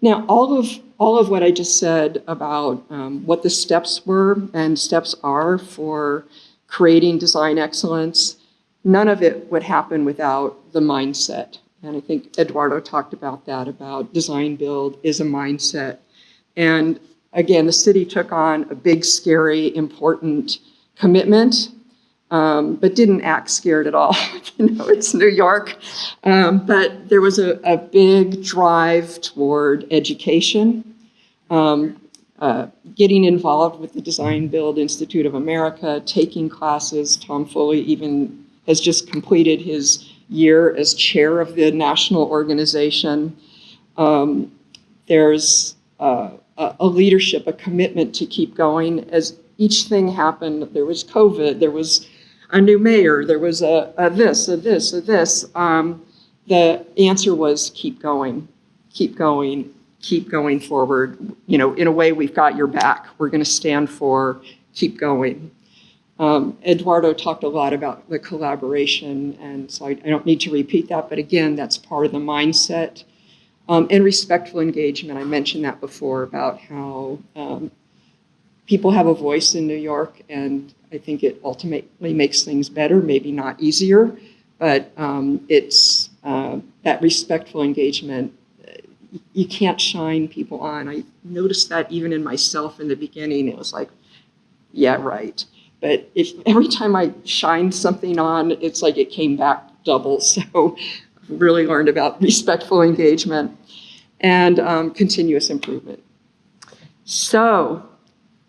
Now, all of what I just said about what the steps were and steps are for creating design excellence, none of it would happen without the mindset. And I think Eduardo talked about that, about design build is a mindset. And again, the city took on a big, scary, important commitment, but didn't act scared at all. It's New York. But there was a big drive toward education, getting involved with the Design Build Institute of America, taking classes. Tom Foley even has just completed his year as chair of the national organization. There's a leadership, a commitment to keep going. As each thing happened, there was COVID, there was a new mayor, there was a this. The answer was keep going forward. In a way, we've got your back. We're going to stand for keep going. Eduardo talked a lot about the collaboration, and so I don't need to repeat that, but again, that's part of the mindset. And respectful engagement, I mentioned that before about how people have a voice in New York, and I think it ultimately makes things better, maybe not easier, but it's that respectful engagement. You can't shine people on. I noticed that even in myself in the beginning. It was like, yeah, right. But if every time I shined something on, it's like it came back double. So I've really learned about respectful engagement and continuous improvement. So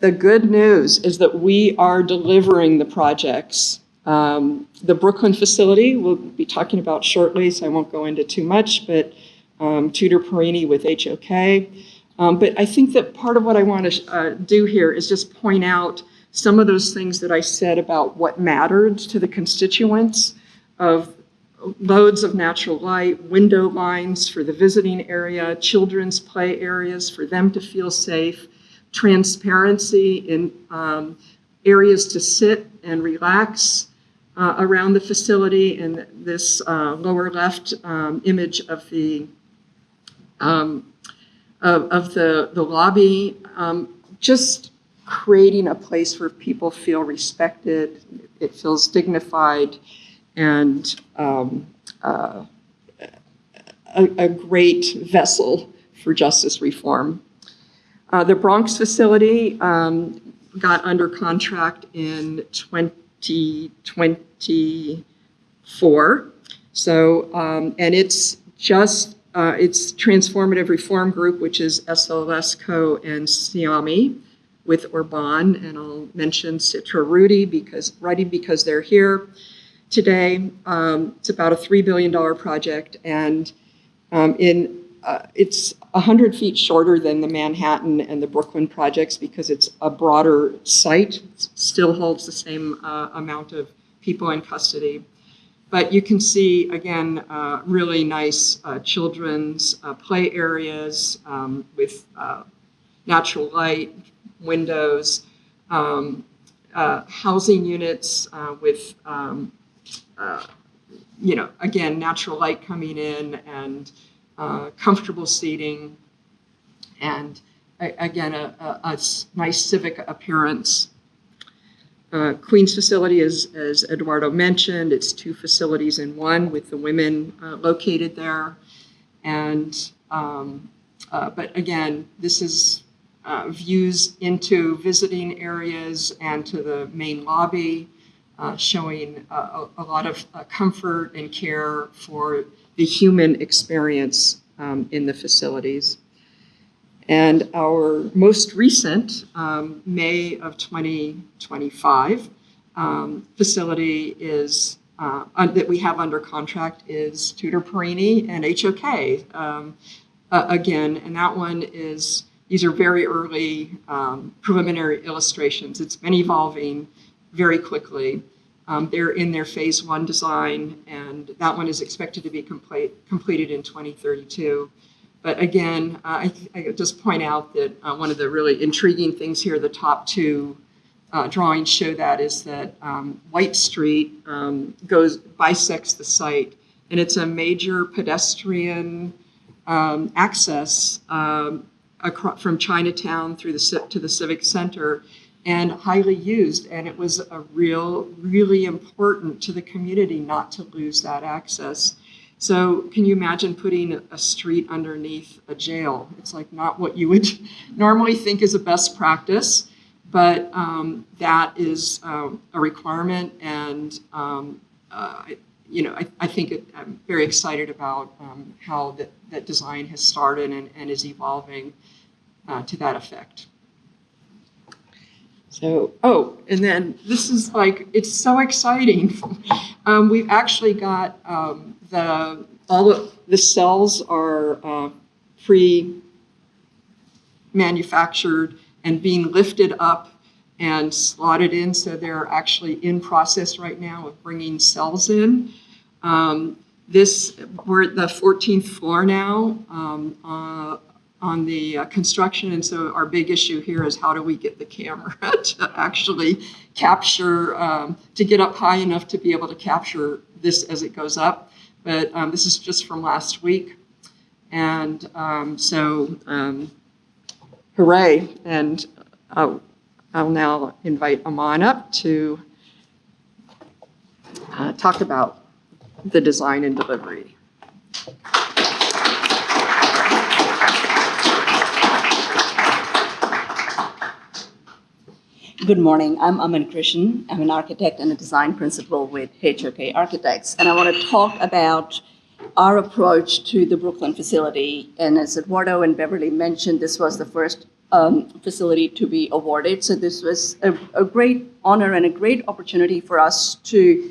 the good news is that we are delivering the projects. The Brooklyn facility we'll be talking about shortly, so I won't go into too much, but Tutor Perini with HOK. But I think that part of what I want to do here is just point out some of those things that I said about what mattered to the constituents of loads of natural light, window lines for the visiting area, children's play areas for them to feel safe, transparency in areas to sit and relax around the facility. And this lower left image of the lobby, just creating a place where people feel respected, it feels dignified, and a great vessel for justice reform. The Bronx facility got under contract in 2024. So, and it's just, it's Transformative Reform Group, which is SLS Co. and SIAMI with Orban, and I'll mention Tutor Perini because they're here today. It's about a $3 billion project, and it's 100 feet shorter than the Manhattan and the Brooklyn projects because it's a broader site. It still holds the same amount of people in custody. But you can see, again, really nice children's play areas with natural light, windows, housing units with, again, natural light coming in and comfortable seating, and again, a nice civic appearance. Queens facility, as Eduardo mentioned, it's 2 facilities in one with the women located there. And, but again, this is views into visiting areas and to the main lobby, showing a lot of comfort and care for the human experience in the facilities. And our most recent, May of 2025, facility is that we have under contract is Tutor Perini and HOK. Again, and that one is, these are very early preliminary illustrations. It's been evolving very quickly. They're in their phase 1 design, and that one is expected to be completed in 2032. But again, I just point out that one of the really intriguing things here, the top 2 drawings show that, is that White Street bisects the site, and it's a major pedestrian access from Chinatown through to the Civic Center, and highly used. And it was really important to the community not to lose that access. So can you imagine putting a street underneath a jail? It's like not what you would normally think is a best practice, but that is a requirement. And I think I'm very excited about how that design has started and is evolving to that effect. So, and then this is like, it's so exciting. We've actually got all of the cells are pre-manufactured and being lifted up and slotted in. So they're actually in process right now of bringing cells in. We're at the 14th floor now on the construction, and so our big issue here is how do we get the camera to actually capture, to get up high enough to be able to capture this as it goes up. But this is just from last week, and hooray! And I'll now invite Aman up to talk about the design and delivery. Good morning. I'm Aman Krishan. I'm an architect and a design principal with HOK Architects, and I want to talk about our approach to the Brooklyn facility. And as Eduardo and Beverly mentioned, this was the first facility to be awarded. So this was a great honor and a great opportunity for us to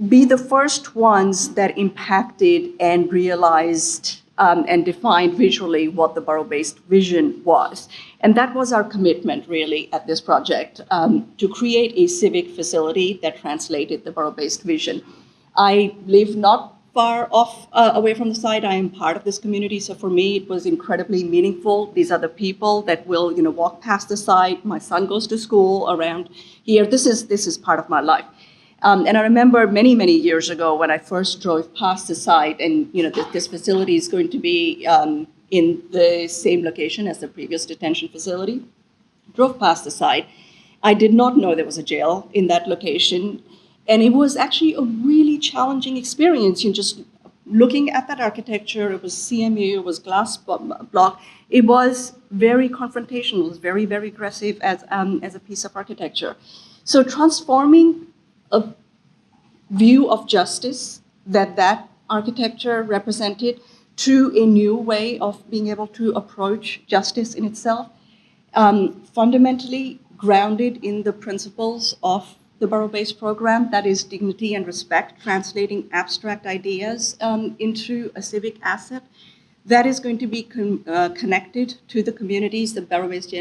be the first ones that impacted and realized and defined visually what the borough-based vision was. And that was our commitment, really, at this project, to create a civic facility that translated the borough-based vision. I live not far off away from the site. I am part of this community, so for me, it was incredibly meaningful. These are the people that will, walk past the site. My son goes to school around here. This is part of my life. And I remember many, many years ago when I first drove past the site, and this facility is going to be in the same location as the previous detention facility. Drove past the site. I did not know there was a jail in that location, and it was actually a really challenging experience. Just looking at that architecture, it was CMU, it was glass block. It was very confrontational. It was very, very aggressive as a piece of architecture. So transforming a view of justice that architecture represented to a new way of being able to approach justice in itself, fundamentally grounded in the principles of the borough-based program, that is dignity and respect, translating abstract ideas into a civic asset that is going to be connected to the communities. The borough-based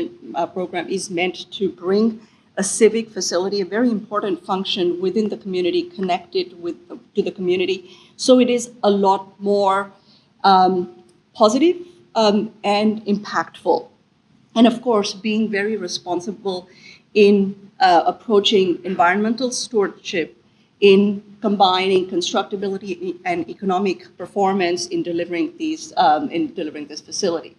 program is meant to bring a civic facility, a very important function within the community, connected to the community. So it is a lot more positive and impactful. And of course, being very responsible in approaching environmental stewardship, in combining constructability and economic performance in delivering this facility.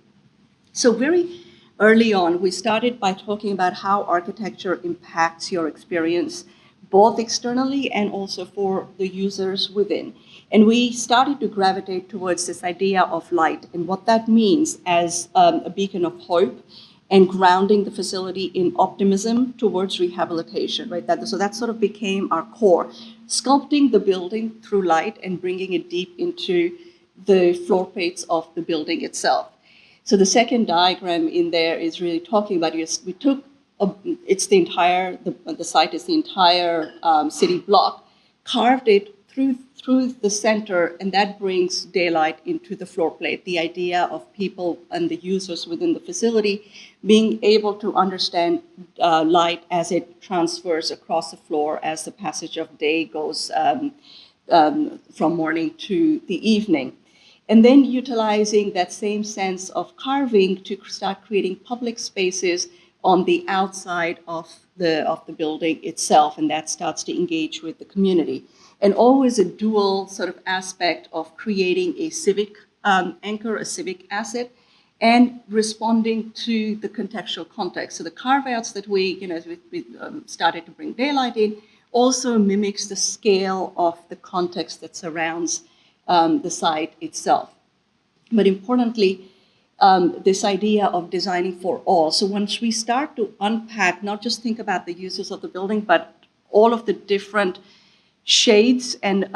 So very early on, we started by talking about how architecture impacts your experience, both externally and also for the users within. And we started to gravitate towards this idea of light and what that means as a beacon of hope and grounding the facility in optimism towards rehabilitation, right? So that sort of became our core. Sculpting the building through light and bringing it deep into the floor plates of the building itself. So the second diagram in there is really talking about, we took, it's the entire, the site is the entire city block, carved it through the center, and that brings daylight into the floor plate. The idea of people and the users within the facility being able to understand light as it transfers across the floor as the passage of day goes from morning to the evening. And then utilizing that same sense of carving to start creating public spaces on the outside of the building itself, and that starts to engage with the community. And always a dual sort of aspect of creating a civic anchor, a civic asset, and responding to the contextual context. So the carve-outs that we started to bring daylight in also mimics the scale of the context that surrounds the site itself. But importantly, this idea of designing for all. So once we start to unpack, not just think about the uses of the building, but all of the different shades and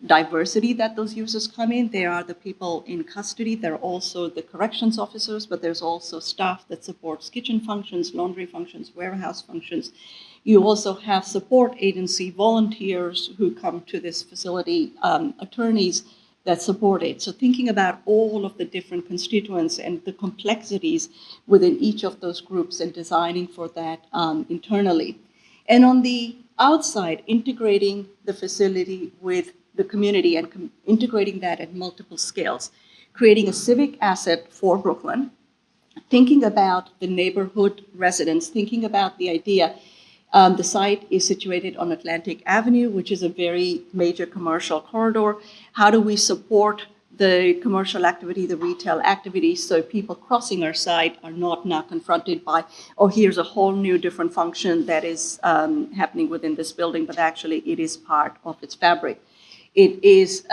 diversity that those users come in. There are the people in custody. There are also the corrections officers, but there's also staff that supports kitchen functions, laundry functions, warehouse functions. You also have support agency volunteers who come to this facility, attorneys that support it. So thinking about all of the different constituents and the complexities within each of those groups and designing for that internally. And on the outside, integrating the facility with the community and integrating that at multiple scales, creating a civic asset for Brooklyn, thinking about the neighborhood residents, thinking about the idea. The site is situated on Atlantic Avenue, which is a very major commercial corridor. How do we support the commercial activity, the retail activity, so people crossing our site are not now confronted by, oh, here's a whole new different function that is happening within this building, but actually it is part of its fabric. It is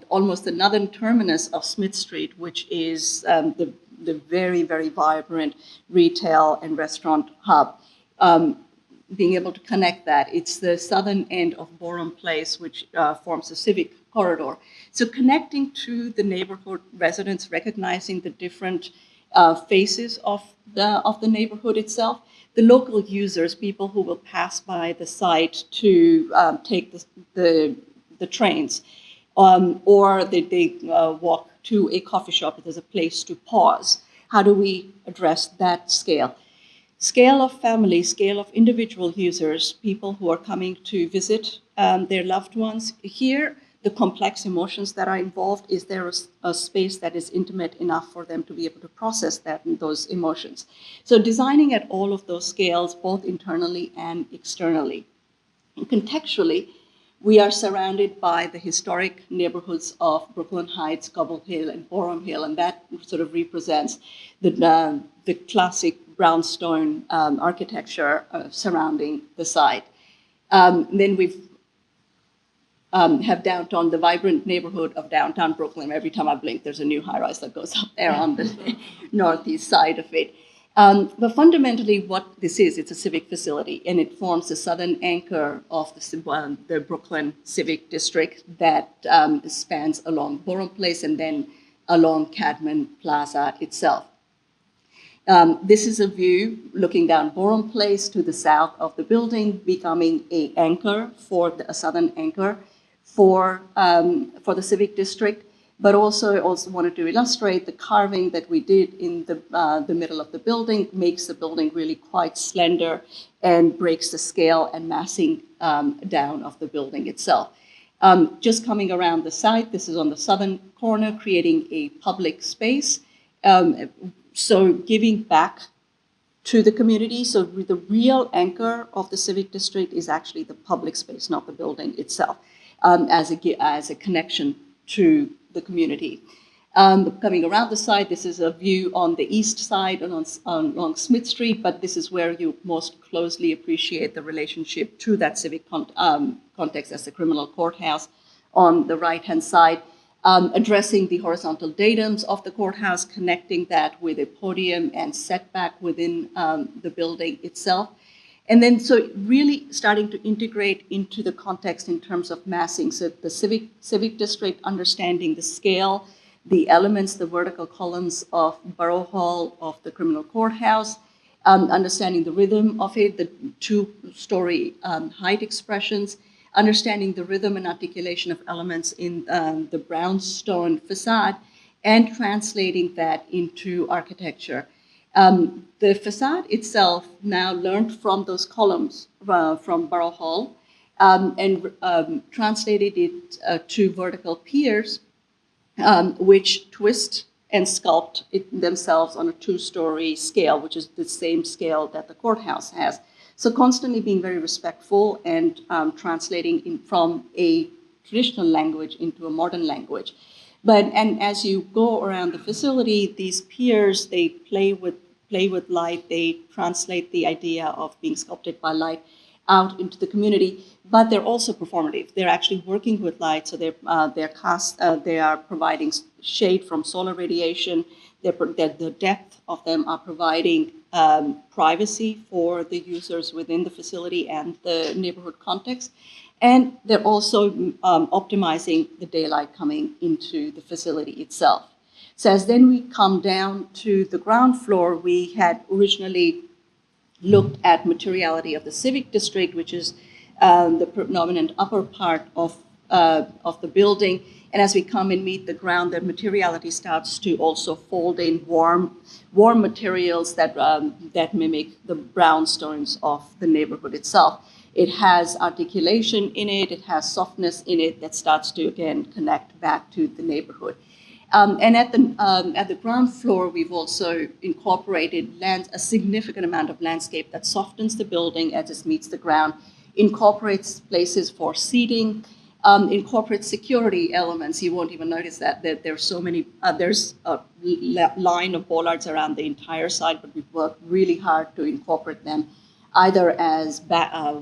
almost the northern terminus of Smith Street, which is the very, very vibrant retail and restaurant hub. Being able to connect that. It's the southern end of Borum Place, which forms a civic corridor. So connecting to the neighborhood residents, recognizing the different faces of the neighborhood itself, the local users, people who will pass by the site to take the trains, or they walk to a coffee shop if there's a place to pause. How do we address that scale? Scale of family, scale of individual users, people who are coming to visit their loved ones. Here, the complex emotions that are involved, is there a space that is intimate enough for them to be able to process those emotions? So designing at all of those scales, both internally and externally. And contextually, we are surrounded by the historic neighborhoods of Brooklyn Heights, Cobble Hill, and Borum Hill, and that sort of represents the classic brownstone architecture surrounding the site. Then we've have downtown, the vibrant neighborhood of downtown Brooklyn. Every time I blink, there's a new high-rise that goes up there on the northeast side of it. But fundamentally, what this is, it's a civic facility, and it forms the southern anchor of the Brooklyn Civic District that spans along Borum Place and then along Cadman Plaza itself. This is a view looking down Borum Place to the south of the building, becoming an anchor a southern anchor for the Civic District. But also wanted to illustrate the carving that we did in the middle of the building makes the building really quite slender and breaks the scale and massing down of the building itself. Just coming around the site, this is on the southern corner, creating a public space. So giving back to the community. So the real anchor of the Civic District is actually the public space, not the building itself, as a connection to the community. Coming around the side, this is a view on the east side and along Smith Street, but this is where you most closely appreciate the relationship to that civic context as the criminal courthouse on the right-hand side. addressing the horizontal datums of the courthouse, connecting that with a podium and setback within the building itself. And then so really starting to integrate into the context in terms of massing. So the civic district, understanding the scale, the elements, the vertical columns of Borough Hall, of the criminal courthouse, understanding the rhythm of it, the two-story height expressions, understanding the rhythm and articulation of elements in the brownstone facade, and translating that into architecture. The facade itself now learned from those columns from Borough Hall and translated it to vertical piers, which twist and sculpt it themselves on a two-story scale, which is the same scale that the courthouse has. So constantly being very respectful and translating from a traditional language into a modern language. And as you go around the facility, these piers, they play with light, they translate the idea of being sculpted by light out into the community, but they're also performative. They're actually working with light, so they are providing shade from solar radiation. The depth of them are providing privacy for the users within the facility and the neighborhood context. And they're also optimizing the daylight coming into the facility itself. So as then we come down to the ground floor, we had originally looked at materiality of the civic district, which is the predominant upper part of the building. And as we come and meet the ground, the materiality starts to also fold in warm materials that mimic the brownstones of the neighborhood itself. It has articulation in it, it has softness in it that starts to, again, connect back to the neighborhood. And at the ground floor, we've also incorporated a significant amount of landscape that softens the building as it meets the ground, incorporates places for seating, incorporates security elements. You won't even notice that there's so many, there's a line of bollards around the entire site, but we've worked really hard to incorporate them either as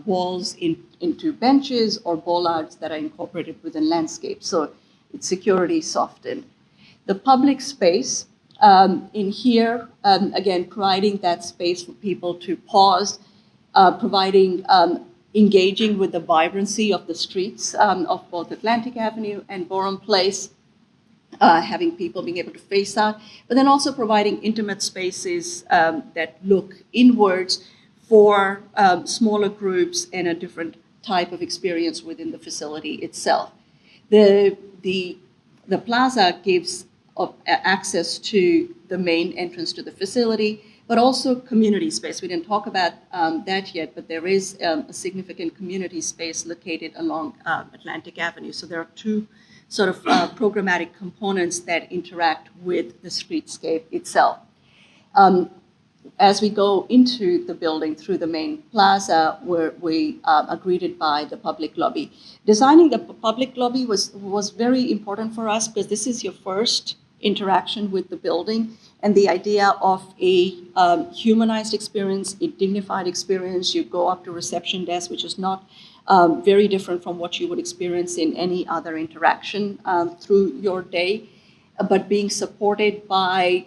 walls into benches or bollards that are incorporated within landscape. So it's security softened. The public space in here, again, providing that space for people to pause, engaging with the vibrancy of the streets of both Atlantic Avenue and Borum Place, having people being able to face out, but then also providing intimate spaces that look inwards for smaller groups and a different type of experience within the facility itself. The plaza gives access to the main entrance to the facility, but also community space. We didn't talk about that yet, but there is a significant community space located along Atlantic Avenue. So there are two sort of programmatic components that interact with the streetscape itself. As we go into the building through the main plaza, where we are greeted by the public lobby. Designing the public lobby was very important for us because this is your first interaction with the building, and the idea of a humanized experience, a dignified experience. You go up to reception desk, which is not very different from what you would experience in any other interaction through your day, but being supported by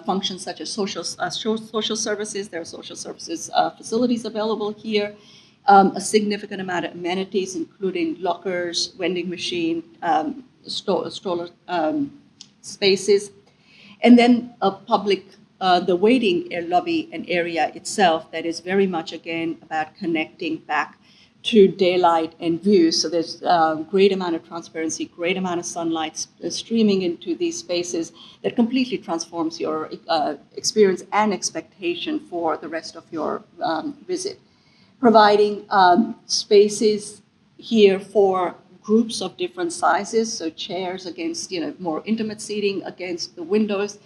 functions such as social services. There are social services facilities available here, a significant amount of amenities, including lockers, vending machine, stroller spaces, and then a public, the waiting lobby and area itself that is very much, again, about connecting back to daylight and views. So there's a great amount of transparency, great amount of sunlight streaming into these spaces that completely transforms your experience and expectation for the rest of your visit. Providing spaces here for groups of different sizes, so chairs against more intimate seating against the windows,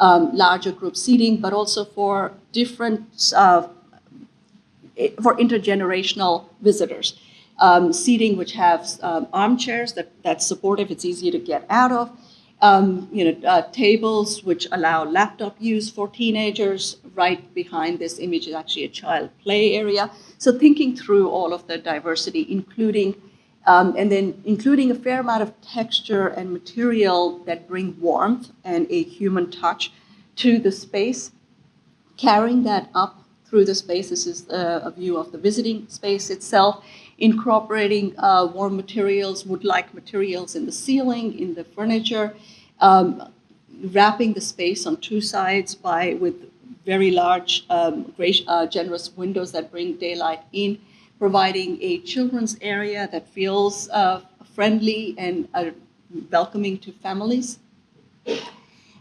larger group seating, but also for different for intergenerational visitors. Seating which has armchairs that's supportive, it's easy to get out of, tables which allow laptop use for teenagers. Right behind this image is actually a child play area. So thinking through all of the diversity, including And then including a fair amount of texture and material that bring warmth and a human touch to the space, carrying that up through the space. This is a view of the visiting space itself, incorporating warm materials, wood-like materials in the ceiling, in the furniture, wrapping the space on two sides with very large, generous windows that bring daylight in, providing a children's area that feels friendly and welcoming to families.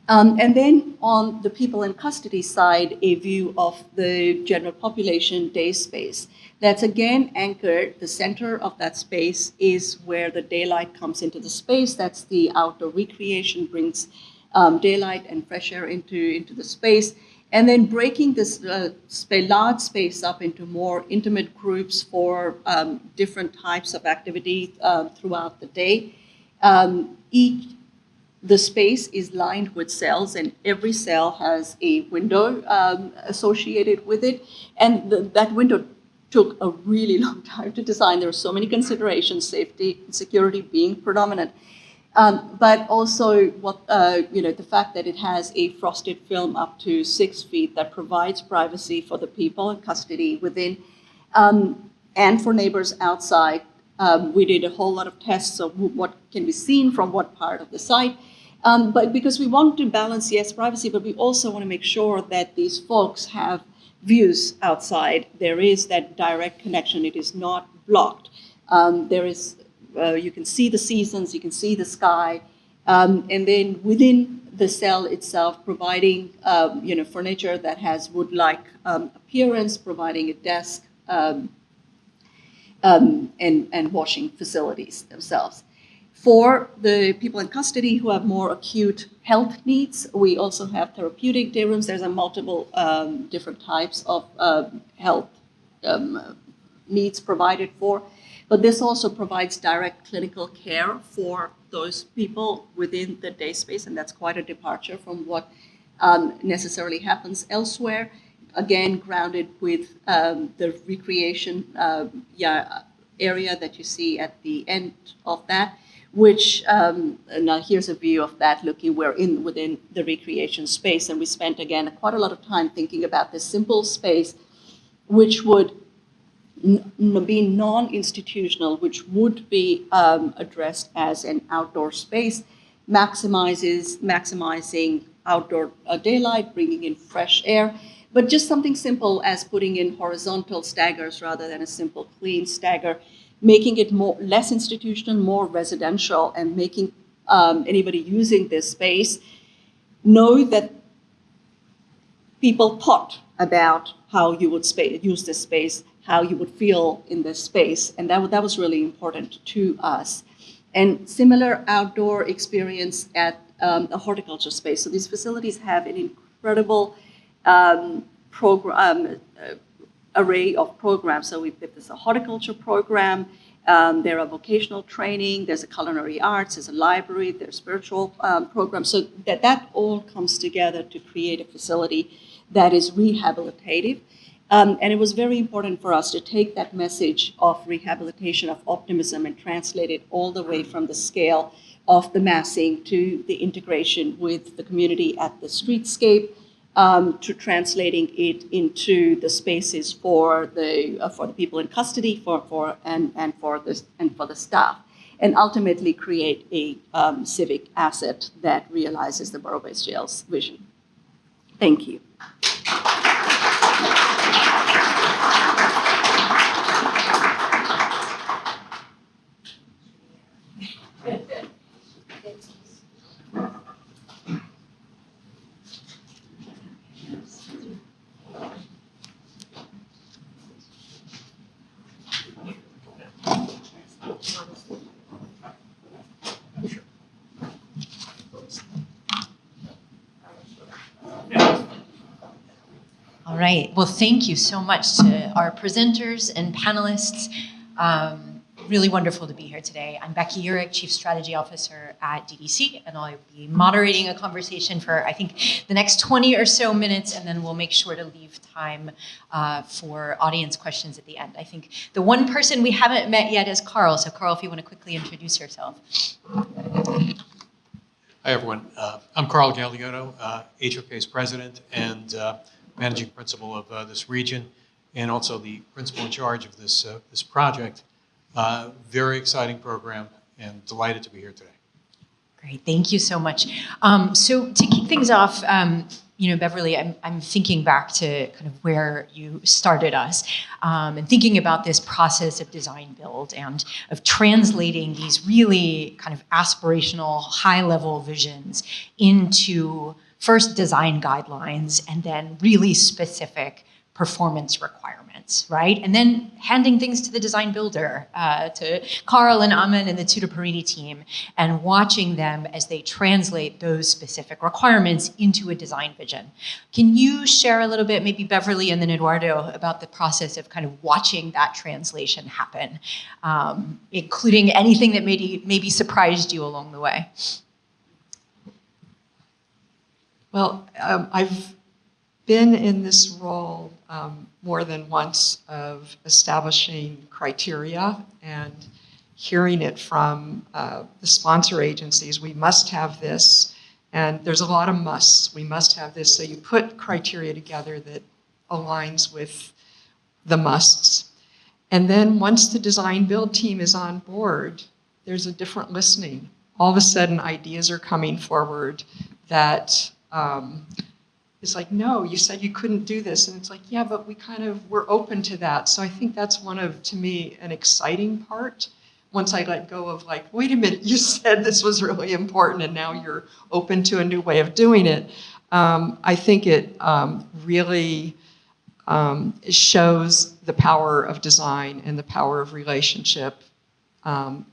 And then on the people in custody side, a view of the general population day space. That's again anchored. The center of that space is where the daylight comes into the space. That's the outdoor recreation, brings daylight and fresh air into the space. And then breaking this large space up into more intimate groups for different types of activity throughout the day. The space is lined with cells, and every cell has a window associated with it. And that window took a really long time to design. There were so many considerations, safety and security being predominant. But also the fact that it has a frosted film up to 6 feet that provides privacy for the people in custody within and for neighbors outside. We did a whole lot of tests of what can be seen from what part of the site. But because we want to balance, yes, privacy, but we also want to make sure that these folks have views outside. There is that direct connection. It is not blocked. You can see the seasons, you can see the sky, and then within the cell itself, providing furniture that has wood-like appearance, providing a desk and washing facilities themselves. For the people in custody who have more acute health needs, we also have therapeutic day rooms. There's multiple different types of health needs provided for. But this also provides direct clinical care for those people within the day space, and that's quite a departure from what necessarily happens elsewhere. Again, grounded with the recreation area that you see at the end of that, which, now here's a view of that looking, within the recreation space. And we spent, again, quite a lot of time thinking about this simple space, which would be non-institutional, which would be addressed as an outdoor space, maximizing outdoor daylight, bringing in fresh air, but just something simple as putting in horizontal staggers rather than a simple clean stagger, making it less institutional, more residential, and making anybody using this space know that people thought about how you would use this space, how you would feel in this space. And that was really important to us. And similar outdoor experience at a horticulture space. So these facilities have an incredible array of programs. So there's a horticulture program, there are vocational training, there's a culinary arts, there's a library, there's spiritual programs. So that all comes together to create a facility that is rehabilitative. And it was very important for us to take that message of rehabilitation, of optimism, and translate it all the way from the scale of the massing to the integration with the community at the streetscape, to translating it into the spaces for the people in custody, for the staff, and ultimately create a civic asset that realizes the Borough-Based Jails vision. Thank you. All right. Well, thank you so much to our presenters and panelists. really wonderful to be here today. I'm Becky Urick, Chief Strategy Officer at DDC, and I'll be moderating a conversation for, I think, the next 20 or so minutes, and then we'll make sure to leave time for audience questions at the end. I think the one person we haven't met yet is Carl. So Carl, if you want to quickly introduce yourself. Hi, everyone. I'm Carl Gagliotto, HOK's president and managing principal of this region, and also the principal in charge of this project. Very exciting program, and delighted to be here today. Great, thank you so much. So to kick things off, Beverly, I'm thinking back to kind of where you started us, and thinking about this process of design build and of translating these really kind of aspirational, high-level visions into first design guidelines and then really specific performance requirements, right? And then handing things to the design builder, to Carl and Amen and the Tutor Perini team, and watching them as they translate those specific requirements into a design vision. Can you share a little bit, maybe Beverly and then Eduardo, about the process of kind of watching that translation happen, including anything that maybe surprised you along the way? Well, I've been in this role more than once of establishing criteria and hearing it from the sponsor agencies. We must have this, and there's a lot of musts. We must have this. So you put criteria together that aligns with the musts. And then once the design build team is on board, there's a different listening. All of a sudden, ideas are coming forward that it's like, no, you said you couldn't do this. And it's like, yeah, but we're open to that. So I think that's one of, to me, an exciting part. Once I let go of like, wait a minute, you said this was really important and now you're open to a new way of doing it. I think it really shows the power of design and the power of relationship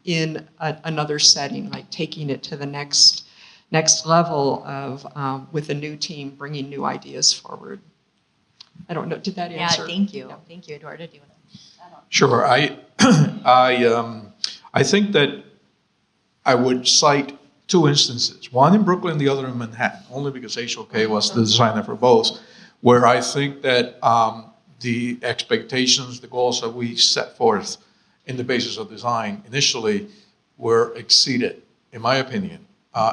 in another setting, like taking it to the next level of, with a new team, bringing new ideas forward. I don't know, did that answer? Yeah, thank you. Yeah. Thank you, Eduardo. Do you want to add on? Sure. I think that I would cite two instances, one in Brooklyn, the other in Manhattan, only because HOK was the designer for both, where I think that the expectations, the goals that we set forth in the basis of design initially were exceeded, in my opinion,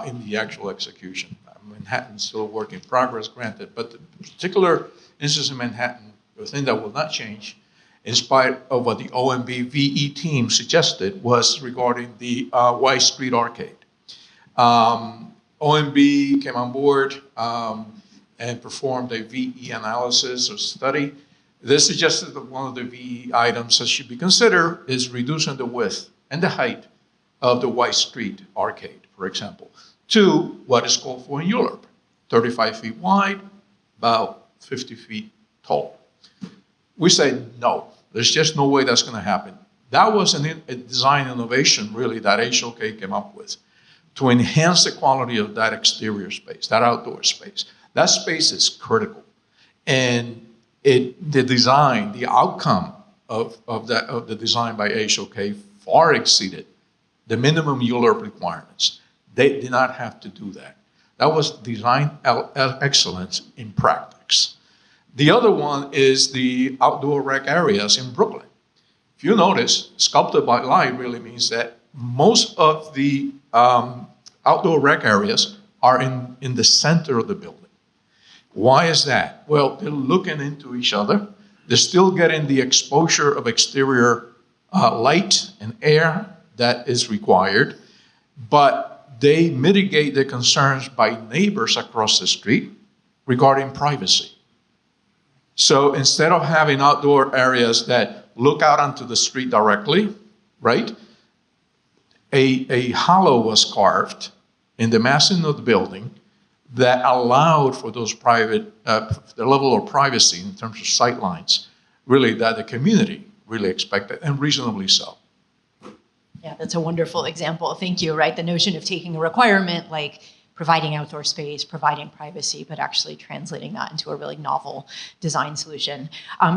in the actual execution. Manhattan's still a work in progress, granted, but the particular instance in Manhattan, the thing that will not change, in spite of what the OMB VE team suggested, was regarding the Y Street Arcade. OMB came on board and performed a VE analysis or study. They suggested that one of the VE items that should be considered is reducing the width and the height of the Y Street Arcade, for example, to what is called for in Europe, 35 feet wide, about 50 feet tall. We say no, there's just no way that's going to happen. That was a design innovation, really, that HOK came up with to enhance the quality of that exterior space, that outdoor space. That space is critical. And the design, the outcome of the design by HOK far exceeded the minimum ULURP requirements. They did not have to do that. That was design excellence in practice. The other one is the outdoor rec areas in Brooklyn. If you notice, sculpted by light really means that most of the outdoor rec areas are in the center of the building. Why is that? Well, they're looking into each other. They're still getting the exposure of exterior light and air that is required, but they mitigate the concerns by neighbors across the street regarding privacy. So instead of having outdoor areas that look out onto the street directly, right, a hollow was carved in the massing of the building that allowed for those private, the level of privacy in terms of sight lines, really that the community really expected, and reasonably so. Yeah, that's a wonderful example. Thank you, right? The notion of taking a requirement like providing outdoor space, providing privacy, but actually translating that into a really novel design solution.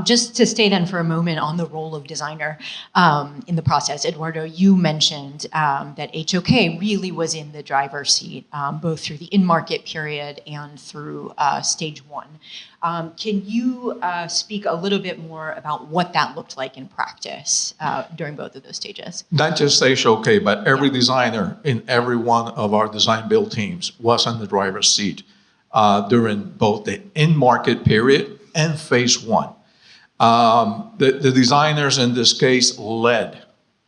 Just to stay then for a moment on the role of designer in the process, Eduardo, you mentioned that HOK really was in the driver's seat, both through the in-market period and through stage one. Can you speak a little bit more about what that looked like in practice during both of those stages? Not just HOK, but every designer in every one of our design build teams was in the driver's seat during both the in-market period and phase one. The designers in this case led.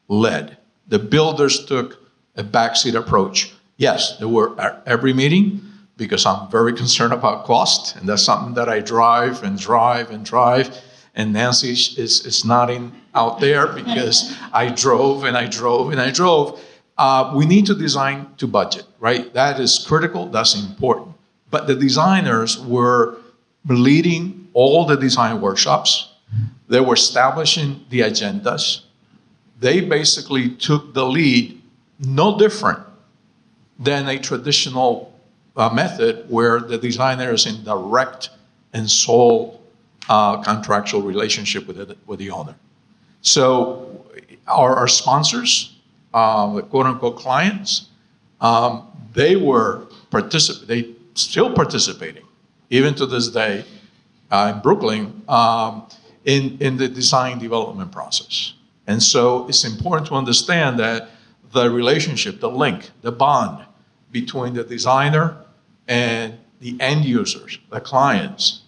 The builders took a backseat approach. Yes, there were at every meeting, because I'm very concerned about cost, and that's something that I drive. And Nancy is nodding out there because I drove. We need to design to budget, right? That is critical, that's important. But the designers were leading all the design workshops. They were establishing the agendas. They basically took the lead, no different than a traditional method where the designer is in direct and sole contractual relationship with the owner. So our sponsors, the quote-unquote clients, they still participating, even to this day, in Brooklyn, in the design development process. And so it's important to understand that the relationship, the link, the bond between the designer and the end users, the clients,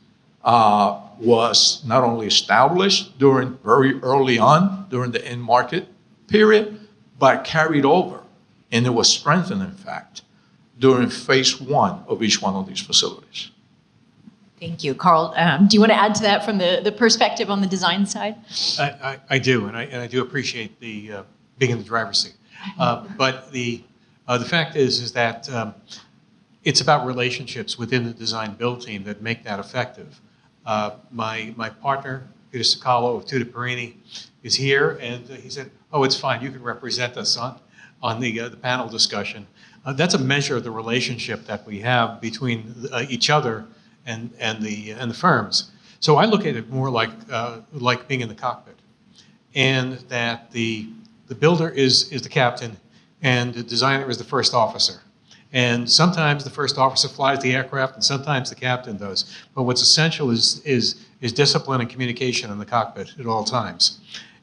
was not only established very early on during the in-market period, but carried over, and it was strengthened, in fact, during phase one of each one of these facilities. Thank you. Carl, do you want to add to that from the perspective on the design side? I do, and I do appreciate the being in the driver's seat. But the fact is that it's about relationships within the design build team that make that effective. My partner, Peter Sacalo of Tutor Perini, is here, and he said, "Oh, it's fine. You can represent us on the panel discussion." That's a measure of the relationship that we have between each other and the firms. So I look at it more like being in the cockpit, and that the builder is the captain, and the designer is the first officer. And sometimes the first officer flies the aircraft, and sometimes the captain does. But what's essential is discipline and communication in the cockpit at all times.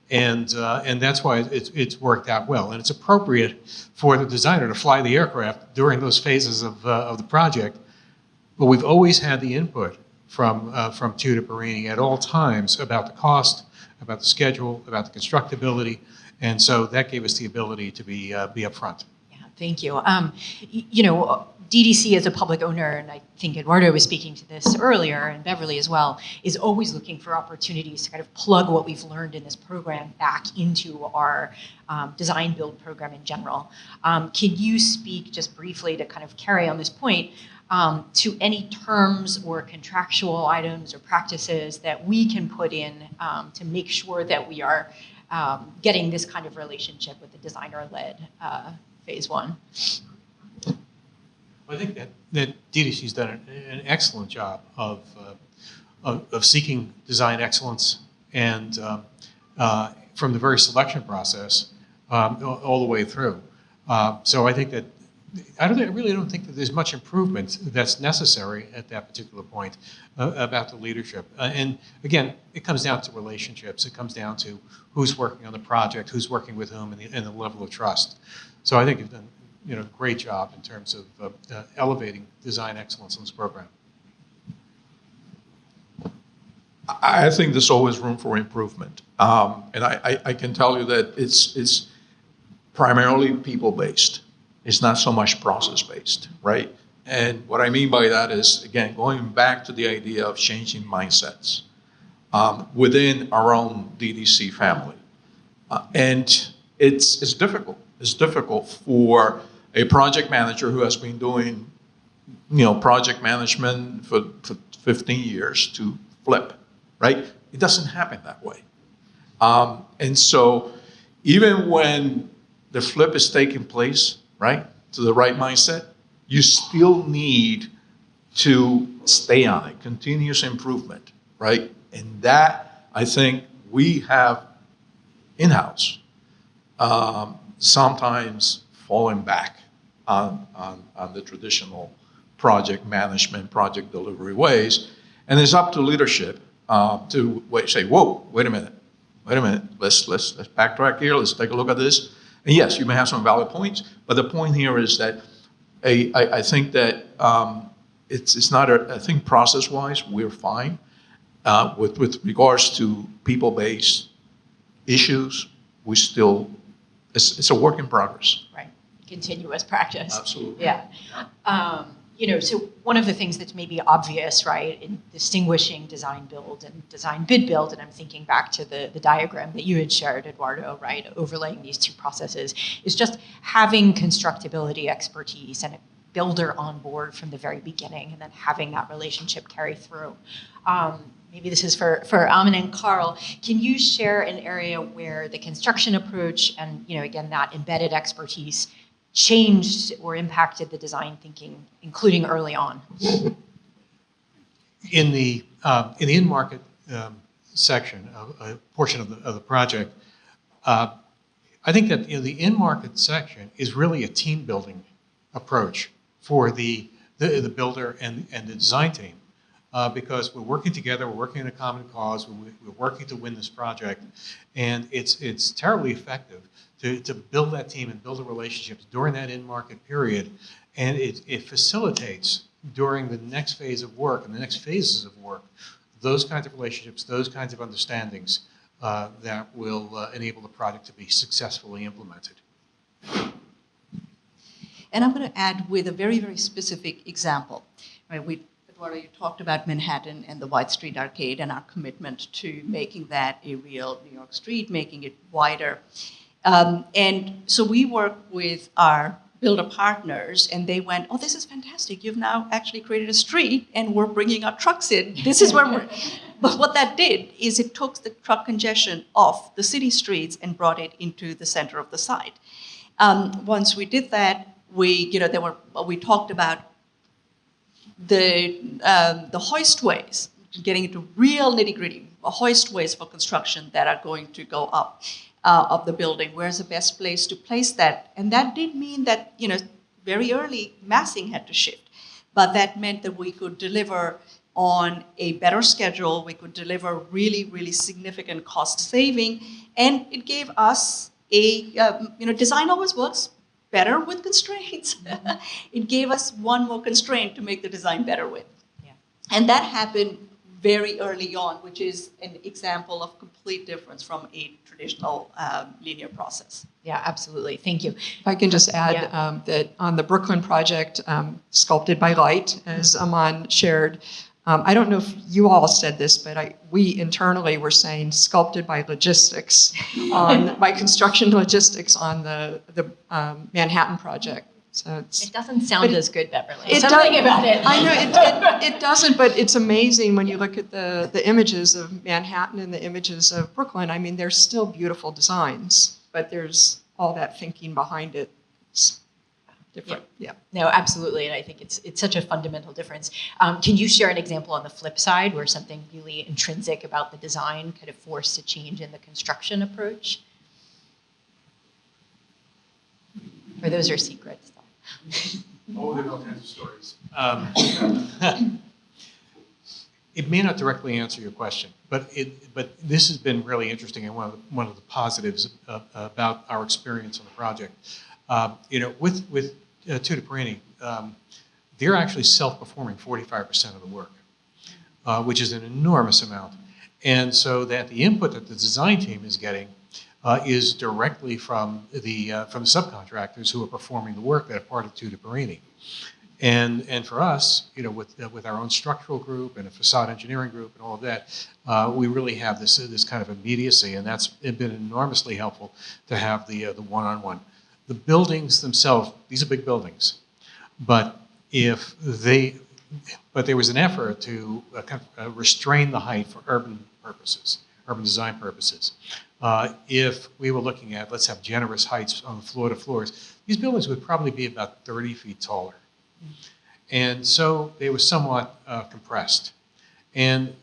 And that's why it's worked out well. And it's appropriate for the designer to fly the aircraft during those phases of the project. But we've always had the input from Tutor Perini at all times about the cost, about the schedule, about the constructability. And so that gave us the ability to be upfront. Thank you. You know, DDC as a public owner, and I think Eduardo was speaking to this earlier, and Beverly as well, is always looking for opportunities to kind of plug what we've learned in this program back into our design build program in general. Can you speak just briefly to kind of carry on this point to any terms or contractual items or practices that we can put in to make sure that we are getting this kind of relationship with the designer-led phase one? I think that DDC's done an excellent job of seeking design excellence, and from the very selection process all the way through. So I think that I really don't think that there's much improvement that's necessary at that particular point about the leadership. And again, it comes down to relationships. It comes down to who's working on the project, who's working with whom, and the level of trust. So I think you've done a great job in terms of elevating design excellence in this program. I think there's always room for improvement. And I can tell you that it's primarily people-based. It's not so much process-based, right? And what I mean by that is, again, going back to the idea of changing mindsets within our own DDC family. And it's difficult. It's difficult for a project manager who has been doing, project management for 15 years to flip, right? It doesn't happen that way. And so even when the flip is taking place, right, to the right mindset, you still need to stay on it, continuous improvement, right? And that, I think, we have in-house, sometimes falling back on the traditional project management, project delivery ways. And it's up to leadership to say, whoa, wait a minute, let's backtrack here, let's take a look at this. And yes, you may have some valid points, but the point here is that I think that it's not, I think process-wise, we're fine. With regards to people-based issues, we still, it's a work in progress. Right, continuous practice. Absolutely. Yeah. So one of the things that's maybe obvious, right, in distinguishing design build and design bid build, and I'm thinking back to the diagram that you had shared, Eduardo, right, overlaying these two processes, is just having constructability expertise and a builder on board from the very beginning, and then having that relationship carry through. Maybe this is for Amin and Carl. Can you share an area where the construction approach and, again, that embedded expertise changed or impacted the design thinking, including early on? In the in-market section, a portion of the project, I think that the in-market section is really a team-building approach for the builder and the design team, because we're working together, we're working in a common cause, we're working to win this project, and it's terribly effective to build that team and build the relationships during that in-market period, and it facilitates during the next phase of work and the next phases of work those kinds of relationships, those kinds of understandings that will enable the project to be successfully implemented. And I'm going to add with a very, very specific example. Right, Eduardo, you talked about Manhattan and the White Street Arcade and our commitment to making that a real New York street, making it wider. And so we work with our builder partners, and they went, oh, this is fantastic. You've now actually created a street, and we're bringing our trucks in. This is where we're... But what that did is it took the truck congestion off the city streets and brought it into the center of the site. Once we did that, we talked about the hoistways, getting into real nitty-gritty hoistways for construction that are going to go up of the building. Where's the best place to place that? And that did mean that, very early massing had to shift. But that meant that we could deliver on a better schedule. We could deliver really, really significant cost saving. And it gave us design always works better with constraints. It gave us one more constraint to make the design better with. Yeah. And that happened very early on, which is an example of complete difference from a traditional linear process. Yeah, absolutely. Thank you. If I can just add that on the Brooklyn project, sculpted by light, as Aman shared, I don't know if you all said this, but we internally were saying sculpted by logistics, by construction logistics on the Manhattan project. So it doesn't sound as good, Beverly. It Something about it. I know it doesn't, but it's amazing when you look at the images of Manhattan and the images of Brooklyn. I mean, they're still beautiful designs, but there's all that thinking behind it. It's different. Yeah. No, absolutely, and I think it's such a fundamental difference. Can you share an example on the flip side where something really intrinsic about the design kind of forced a change in the construction approach? Or those are secrets? Oh, there are all kinds of stories. It may not directly answer your question, but this has been really interesting and one of the positives about our experience on the project. With Tutor Perini, they're actually self-performing 45% of the work, which is an enormous amount. And so that the input that the design team is getting is directly from the subcontractors who are performing the work that are part of Tutor Perini. And for us, with our own structural group and a facade engineering group and all of that, we really have this kind of immediacy, and that's been enormously helpful to have the one-on-one. The buildings themselves, these are big buildings, but there was an effort to restrain the height for urban purposes, urban design purposes. If we were looking at, let's have generous heights on the floor to floors, these buildings would probably be about 30 feet taller. And so they were somewhat compressed. And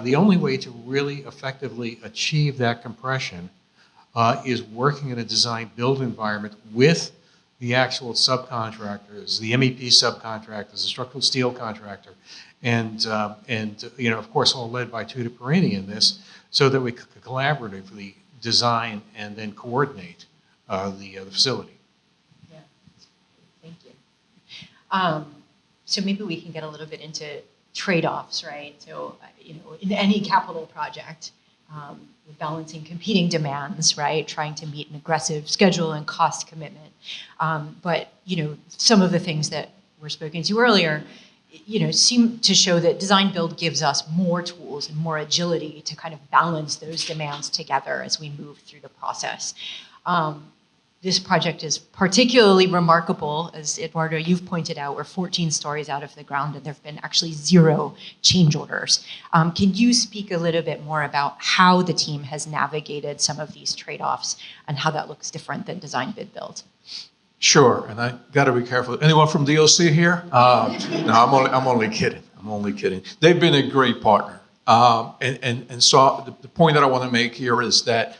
the only way to really effectively achieve that compression is working in a design-build environment with the actual subcontractors, the MEP subcontractors, the structural steel contractor, and of course, all led by Tutor Perini in this, so that we could collaboratively design and then coordinate the facility. Yeah, thank you. So maybe we can get a little bit into trade-offs, right? So, in any capital project, we're balancing competing demands, right? Trying to meet an aggressive schedule and cost commitment. But, some of the things that were spoken to earlier, seem to show that design build gives us more tools and more agility to kind of balance those demands together as we move through the process. This project is particularly remarkable, as Eduardo, you've pointed out, we're 14 stories out of the ground and there have been actually 0 change orders. Can you speak a little bit more about how the team has navigated some of these trade-offs and how that looks different than design bid build? Sure, and I got to be careful. Anyone from DOC here? No, I'm only kidding. I'm only kidding. They've been a great partner. And so the point that I want to make here is that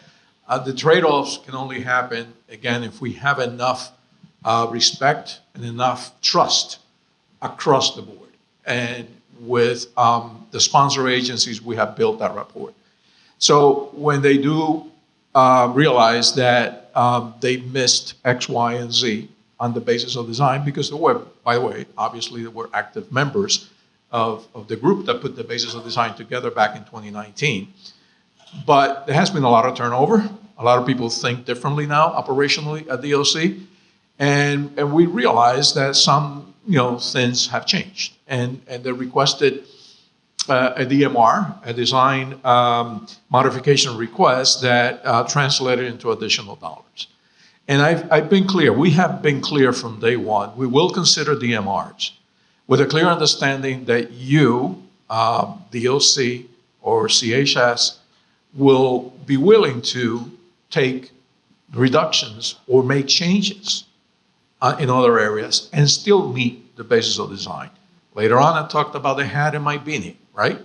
the trade-offs can only happen, again, if we have enough respect and enough trust across the board. And with the sponsor agencies, we have built that rapport. So when they do realize that they missed X, Y, and Z on the basis of design, because there were, by the way, obviously there were active members of the group that put the basis of design together back in 2019. But there has been a lot of turnover. A lot of people think differently now operationally at DOC. And we realize that some things have changed. And they requested a DMR, a design modification request that translated into additional dollars. And I've been clear. We have been clear from day one. We will consider DMRs with a clear understanding that you, DOC or CHS, will be willing to take reductions or make changes in other areas and still meet the basis of design. Later on, I talked about the hat and my beanie, right?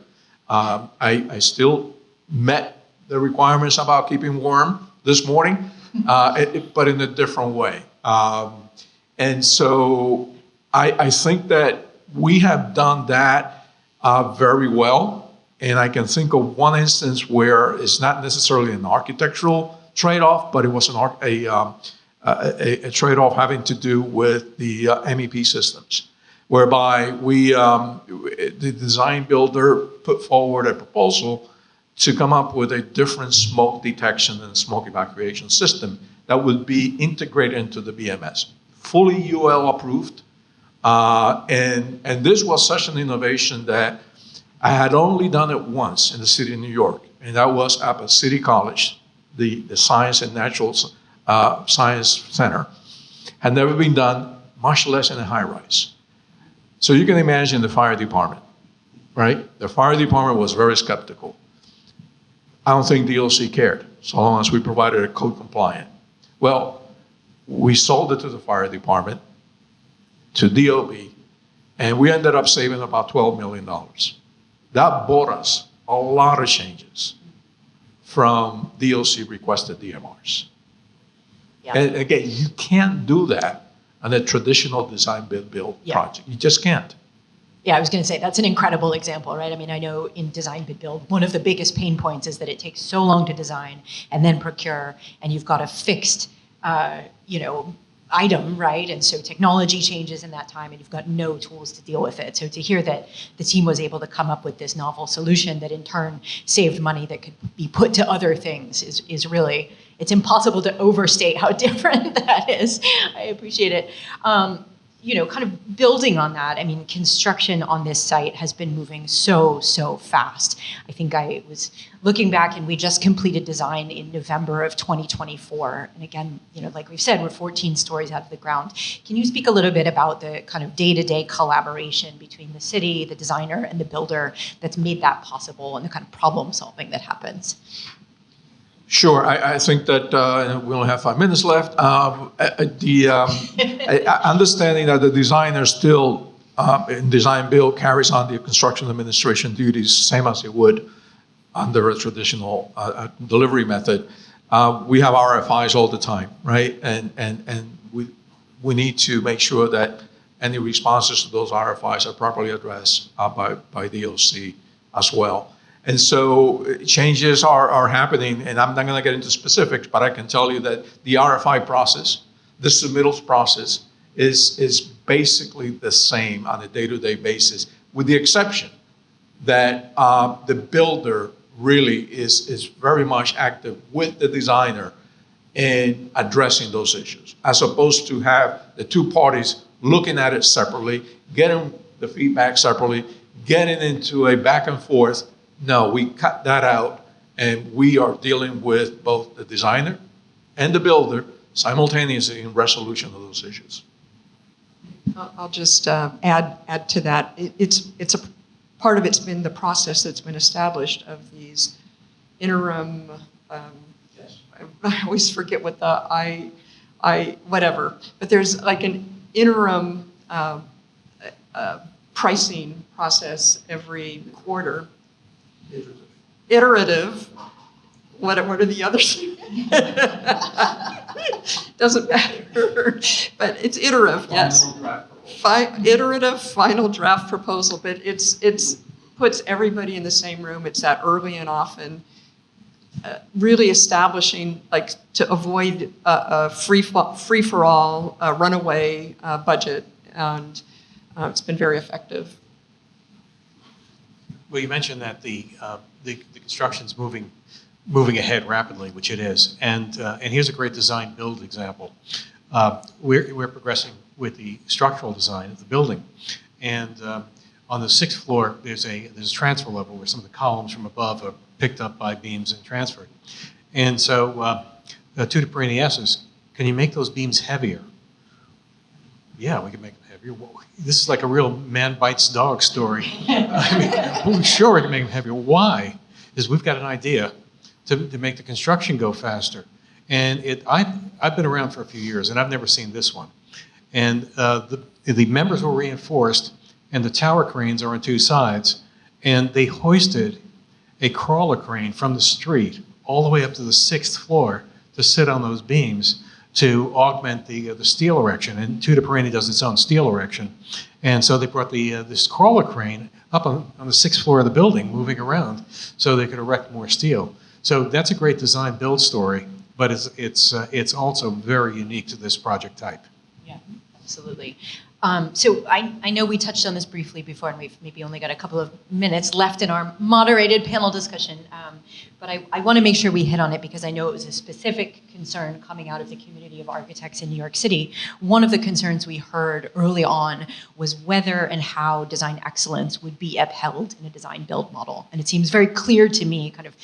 I still met the requirements about keeping warm this morning, but in a different way. And so I think that we have done that very well. And I can think of one instance where it's not necessarily an architectural trade-off, but it was a trade-off having to do with the MEP systems, whereby the design builder put forward a proposal to come up with a different smoke detection and smoke evacuation system that would be integrated into the BMS, fully UL approved. And this was such an innovation that I had only done it once in the city of New York, and that was at City College, the Science and Natural Science Center. Had never been done, much less in a high-rise. So you can imagine the fire department, right? The fire department was very skeptical. I don't think DOC cared, so long as we provided a code compliant. Well, we sold it to the fire department, to DOB, and we ended up saving about $12 million. That bought us a lot of changes from DOC requested DMRs. Yeah. And again, you can't do that on a traditional design build project. You just can't. Yeah, I was going to say, that's an incredible example, right? I mean, I know in design bid build, one of the biggest pain points is that it takes so long to design and then procure, and you've got a fixed, item, right? And so technology changes in that time and you've got no tools to deal with it. So to hear that the team was able to come up with this novel solution that in turn saved money that could be put to other things is really, it's impossible to overstate how different that is. I appreciate it. Kind of building on that, I mean, construction on this site has been moving so fast. I think I was looking back and we just completed design in November of 2024. And again, like we've said, we're 14 stories out of the ground. Can you speak a little bit about the kind of day-to-day collaboration between the city, the designer, and the builder that's made that possible and the kind of problem solving that happens? Sure. I think that we only have 5 minutes left. Understanding that the designer still, in design build, carries on the construction administration duties, same as it would under a traditional delivery method. We have RFIs all the time, right? And we need to make sure that any responses to those RFIs are properly addressed by DOC as well. And so changes are happening, and I'm not going to get into specifics, but I can tell you that the RFI process, the submittals process, is basically the same on a day-to-day basis, with the exception that the builder really is very much active with the designer in addressing those issues, as opposed to have the two parties looking at it separately, getting the feedback separately, getting into a back and forth. No, we cut that out, and we are dealing with both the designer and the builder simultaneously in resolution of those issues. I'll just add to that. It's a part of it's been the process that's been established of these interim. Yes. I always forget what the whatever, but there's like an interim pricing process every quarter. Iterative. What are the others? Doesn't matter. But it's iterative, yes. Iterative final draft proposal, but it's puts everybody in the same room. It's that early and often, really establishing, like, to avoid a free-for-all runaway budget, and it's been very effective. Well, you mentioned that the construction's moving ahead rapidly, which it is, and here's a great design build example. We're progressing with the structural design of the building, and on the 6th floor there's a transfer level where some of the columns from above are picked up by beams and transferred, and so Tutor Perini asked us, "Can you make those beams heavier?" Yeah, we can make them heavier. Well, this is like a real man bites dog story. I mean, sure, we can make them heavier. Why? Is we've got an idea to make the construction go faster. And I've been around for a few years, and I've never seen this one. And the members were reinforced, and the tower cranes are on two sides, and they hoisted a crawler crane from the street all the way up to the 6th floor to sit on those beams to augment the steel erection. And Tutor Perini does its own steel erection. And so they brought this crawler crane up on the 6th floor of the building, moving around, so they could erect more steel. So that's a great design build story, but it's also very unique to this project type. Yeah, absolutely. So I know we touched on this briefly before, and we've maybe only got a couple of minutes left in our moderated panel discussion, but I want to make sure we hit on it because I know it was a specific concern coming out of the community of architects in New York City. One of the concerns we heard early on was whether and how design excellence would be upheld in a design build model. And it seems very clear to me, kind of,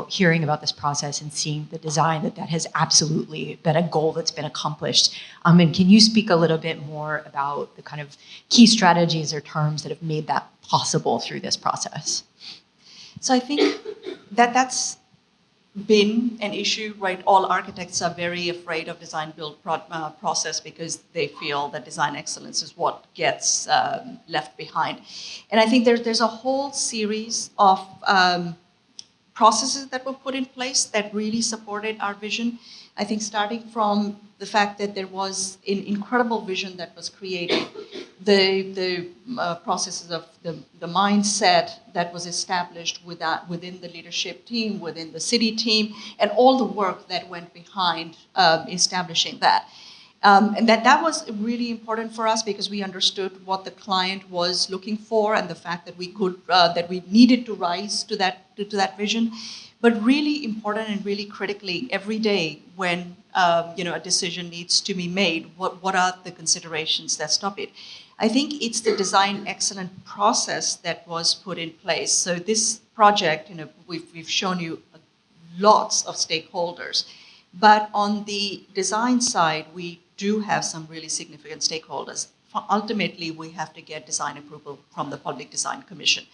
hearing about this process and seeing the design, that has absolutely been a goal that's been accomplished. And can you speak a little bit more about the kind of key strategies or terms that have made that possible through this process? So I think that's been an issue, right? All architects are very afraid of design build process because they feel that design excellence is what gets left behind. And I think there's a whole series of processes that were put in place that really supported our vision. I think starting from the fact that there was an incredible vision that was created, the processes of the mindset that was established within the leadership team, within the city team, and all the work that went behind establishing that. And that was really important for us because we understood what the client was looking for and the fact that we needed to rise to that vision. But really important and really critically, every day when a decision needs to be made, what are the considerations that stop it? I think it's the design excellence process that was put in place. So this project, we've shown you lots of stakeholders, but on the design side, we do have some really significant stakeholders. Ultimately, we have to get design approval from the Public Design Commission.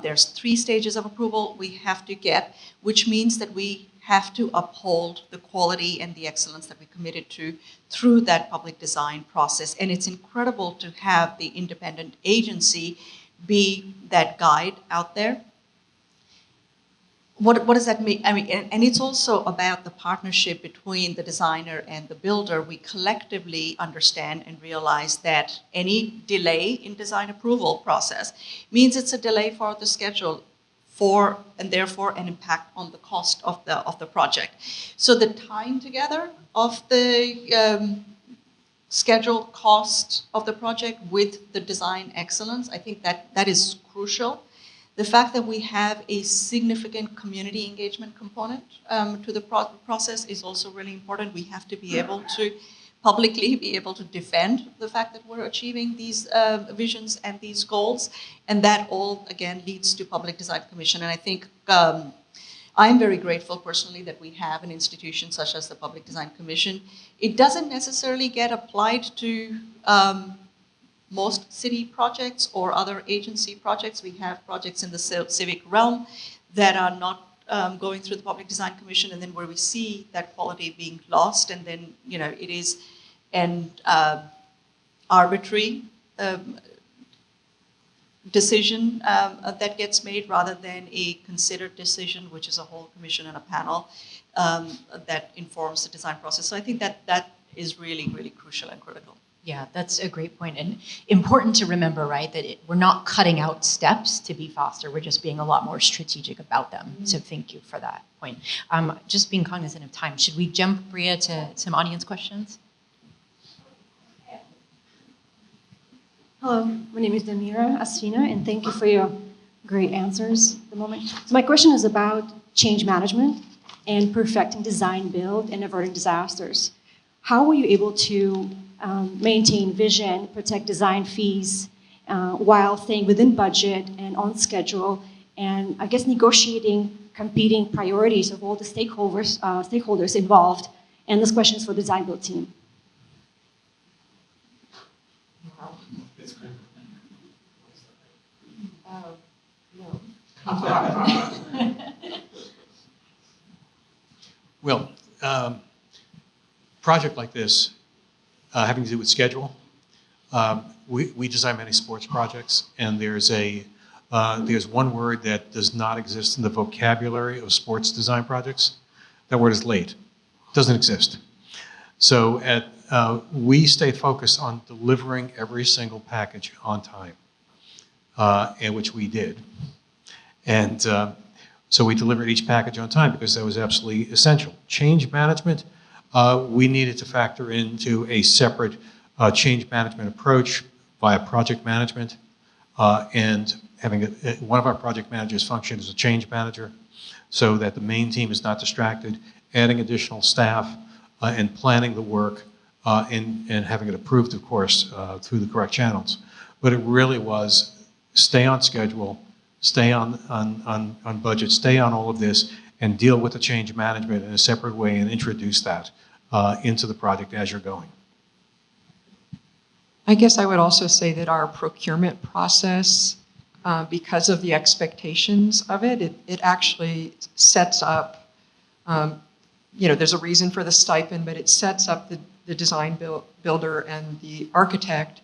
There's 3 stages of approval we have to get, which means that we have to uphold the quality and the excellence that we committed to through that public design process. And it's incredible to have the independent agency be that guide out there. What does that mean? I mean, and it's also about the partnership between the designer and the builder. We collectively understand and realize that any delay in design approval process means it's a delay for the schedule, and therefore an impact on the cost of the project. So the tying together of the schedule cost of the project with the design excellence, I think that is crucial. The fact that we have a significant community engagement component to the process is also really important. We have to be able to publicly be able to defend the fact that we're achieving these visions and these goals. And that all, again, leads to Public Design Commission. And I think I'm very grateful personally that we have an institution such as the Public Design Commission. It doesn't necessarily get applied to most city projects or other agency projects. We have projects in the civic realm that are not going through the Public Design Commission, and then where we see that quality being lost, and then it is an arbitrary decision that gets made rather than a considered decision, which is a whole commission and a panel that informs the design process. So I think that is really, really crucial and critical. Yeah, that's a great point, and important to remember, right, that we're not cutting out steps to be faster. We're just being a lot more strategic about them. Mm-hmm. So thank you for that point. Just being cognizant of time, should we jump, Bria, to some audience questions? Hello, my name is Damira Asina, and thank you for your great answers at the moment. So my question is about change management and perfecting design build and averting disasters. How were you able to maintain vision, protect design fees, while staying within budget and on schedule, and I guess negotiating competing priorities of all the stakeholders involved? And this question is for the design build team. Well, project like this, having to do with schedule, we design many sports projects, and there's one word that does not exist in the vocabulary of sports design projects. That word is late. It doesn't exist. So we stay focused on delivering every single package on time, and which we did. And so we delivered each package on time because that was absolutely essential. Change management, we needed to factor into a separate change management approach via project management, and having one of our project managers function as a change manager so that the main team is not distracted, adding additional staff, and planning the work, and having it approved, of course, through the correct channels. But it really was stay on schedule, stay on budget, stay on all of this, and deal with the change management in a separate way and introduce that into the project as you're going. I guess I would also say that our procurement process, because of the expectations of it, it actually sets up, there's a reason for the stipend, but it sets up the design builder and the architect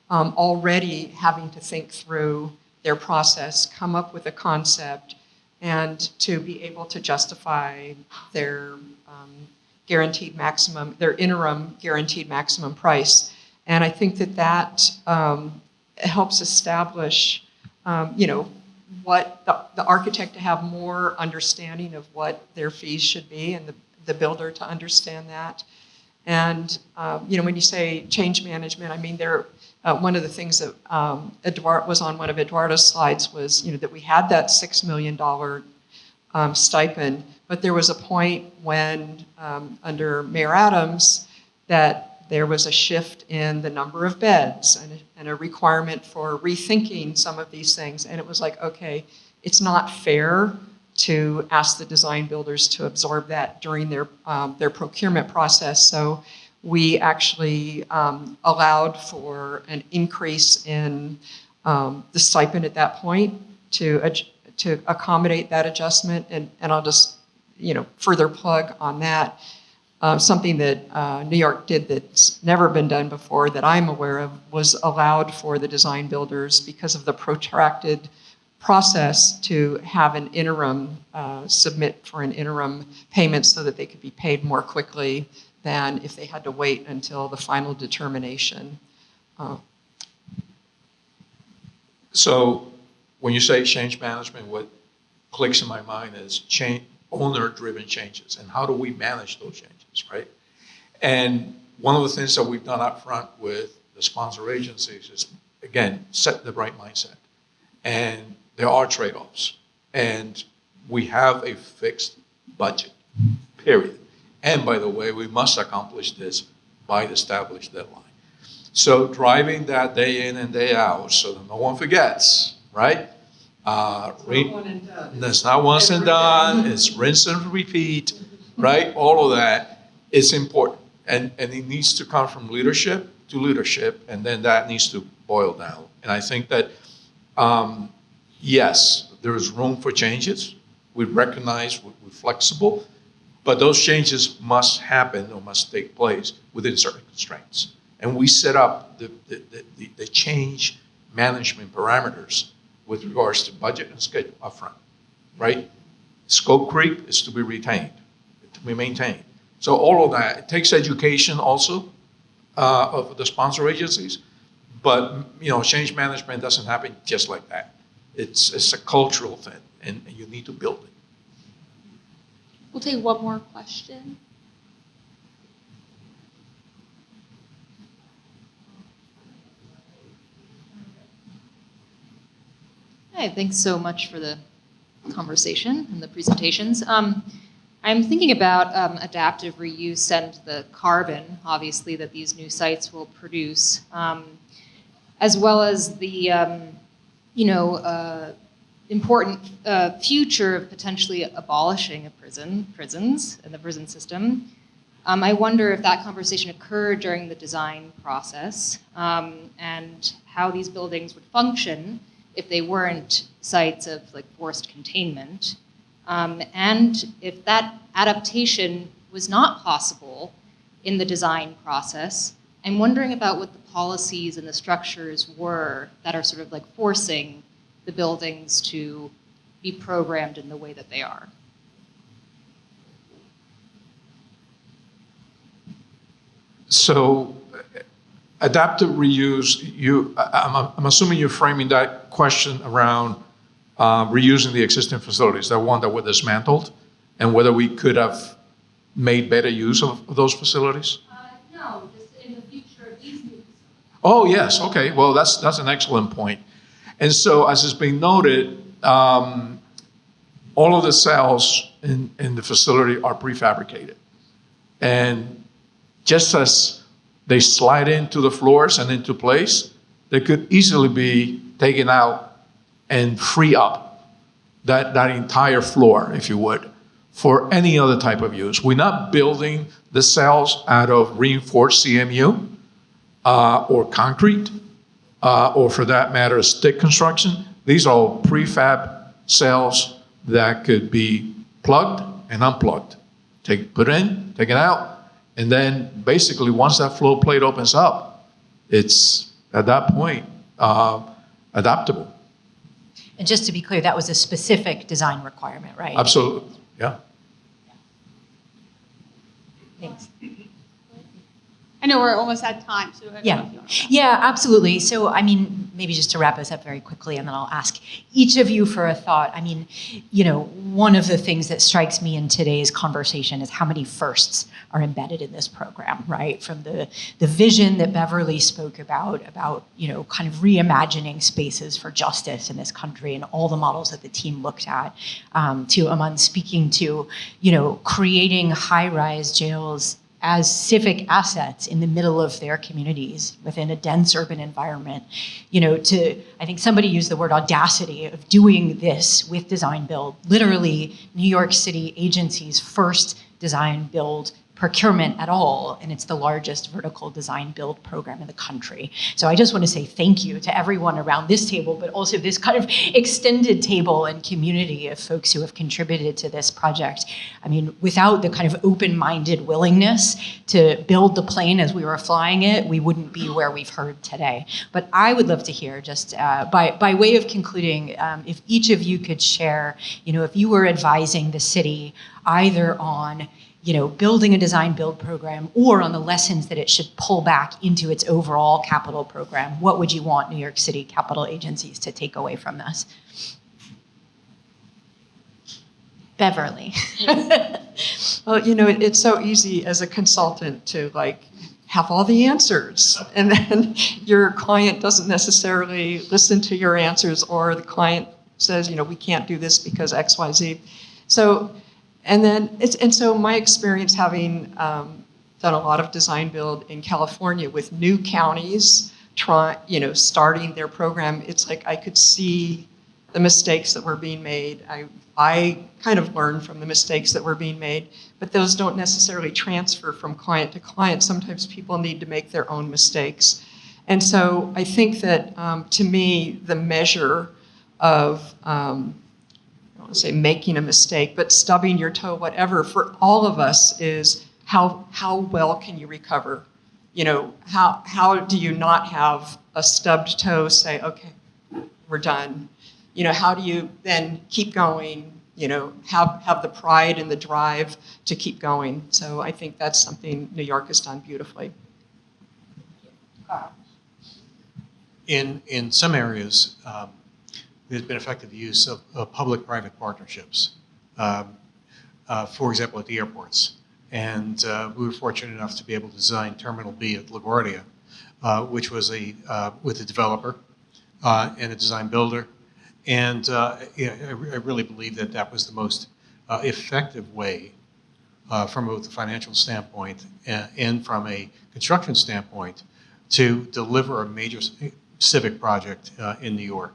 already having to think through their process, come up with a concept, and to be able to justify their their interim guaranteed maximum price. And I think that helps establish, what the architect to have more understanding of what their fees should be, and the builder to understand that. And, when you say change management, I mean, one of the things that was on one of Eduardo's slides was, that we had that $6 million stipend, but there was a point when, under Mayor Adams, that there was a shift in the number of beds and a requirement for rethinking some of these things. And it was like, okay, it's not fair to ask the design builders to absorb that during their procurement process. So we actually allowed for an increase in the stipend at that point to accommodate that adjustment. And I'll just further plug on that. Something that New York did that's never been done before that I'm aware of was allowed for the design builders, because of the protracted process, to have an interim, submit for an interim payment so that they could be paid more quickly than if they had to wait until the final determination. So when you say change management, what clicks in my mind is owner-driven changes, and how do we manage those changes, right? And one of the things that we've done up front with the sponsor agencies is, again, set the right mindset. And there are trade-offs. And we have a fixed budget, period. And by the way, we must accomplish this by the established deadline. So driving that day in and day out so that no one forgets, right? That's not once and done. It's rinse and repeat, right? All of that is important. And it needs to come from leadership to leadership, and then that needs to boil down. And I think that, yes, there is room for changes. We recognize we're flexible, but those changes must happen or must take place within certain constraints. And we set up the change management parameters with regards to budget and schedule upfront, right? Scope creep is to be retained, to be maintained. So all of that, it takes education also of the sponsor agencies, but change management doesn't happen just like that. It's a cultural thing, and you need to build it. We'll take one more question. Hi, thanks so much for the conversation and the presentations. I'm thinking about adaptive reuse and the carbon, obviously, that these new sites will produce, as well as the important future of potentially abolishing prisons and the prison system. I wonder if that conversation occurred during the design process, and how these buildings would function if they weren't sites of forced containment. And if that adaptation was not possible in the design process, I'm wondering about what the policies and the structures were that are sort of forcing the buildings to be programmed in the way that they are. So adaptive reuse, I'm assuming you're framing that question around reusing the existing facilities, the one that were dismantled, and whether we could have made better use of those facilities? No, just in the future of these new facilities. Oh, yes. Okay. Well, that's an excellent point. And so, as has been noted, all of the cells in the facility are prefabricated. And just as they slide into the floors and into place, they could easily be taken out and free up that entire floor, if you would, for any other type of use. We're not building the cells out of reinforced CMU or concrete, or for that matter, stick construction. These are all prefab cells that could be plugged and unplugged. Put in, take it out, and then basically once that flow plate opens up, it's at that point adaptable. And just to be clear, that was a specific design requirement, right? Absolutely, yeah. Thanks. I know we're almost at time, so I don't know if you want to. Yeah, absolutely. So, I mean, maybe just to wrap us up very quickly, and then I'll ask each of you for a thought. I mean, one of the things that strikes me in today's conversation is how many firsts are embedded in this program, right? From the vision that Beverly spoke about, kind of reimagining spaces for justice in this country and all the models that the team looked at, to Aman speaking to, creating high-rise jails as civic assets in the middle of their communities within a dense urban environment, I think somebody used the word audacity of doing this with design build, literally New York City agency's first design build procurement at all, and it's the largest vertical design build program in the country. So I just want to say thank you to everyone around this table, but also this kind of extended table and community of folks who have contributed to this project. I mean, without the kind of open-minded willingness to build the plane as we were flying it, we wouldn't be where we've heard today. But I would love to hear, just by way of concluding, if each of you could share, if you were advising the city either on building a design build program or on the lessons that it should pull back into its overall capital program, what would you want New York City capital agencies to take away from this? Beverly. Well, it's so easy as a consultant to have all the answers, and then your client doesn't necessarily listen to your answers, or the client says, we can't do this because X, Y, Z. So my experience, having done a lot of design build in California with new counties starting their program, it's like I could see the mistakes that were being made. I kind of learned from the mistakes that were being made, but those don't necessarily transfer from client to client. Sometimes people need to make their own mistakes. And so I think that, to me, the measure of, I don't want to say making a mistake, but stubbing your toe, whatever, for all of us is how well can you recover? How do you not have a stubbed toe, say, okay, we're done? How do you then keep going, have the pride and the drive to keep going? So I think that's something New York has done beautifully. In some areas, there's been effective use of public-private partnerships, for example, at the airports. And we were fortunate enough to be able to design Terminal B at LaGuardia, which was with a developer and a design builder. And I really believe that was the most effective way, from both the financial standpoint and from a construction standpoint, to deliver a major civic project in New York.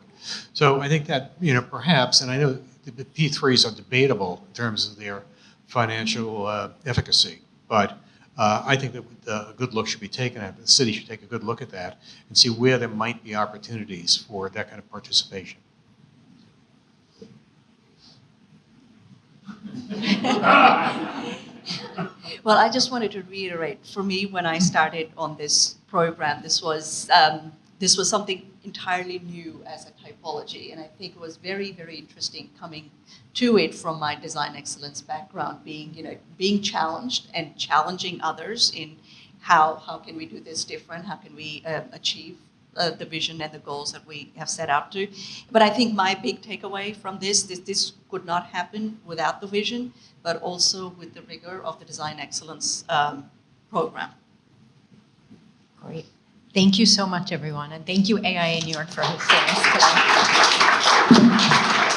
So I think that, perhaps, and I know the P3s are debatable in terms of their financial efficacy, but I think that a good look should be taken at it. The city should take a good look at that and see where there might be opportunities for that kind of participation. Well, I just wanted to reiterate, for me, when I started on this program, this was something entirely new as a typology, and I think it was very, very interesting coming to it from my design excellence background, being challenged and challenging others in how can we do this different, how can we achieve the vision and the goals that we have set out to. But I think my big takeaway from this could not happen without the vision, but also with the rigor of the design excellence program. Great. Thank you so much, everyone. And thank you, AIA New York, for hosting us today.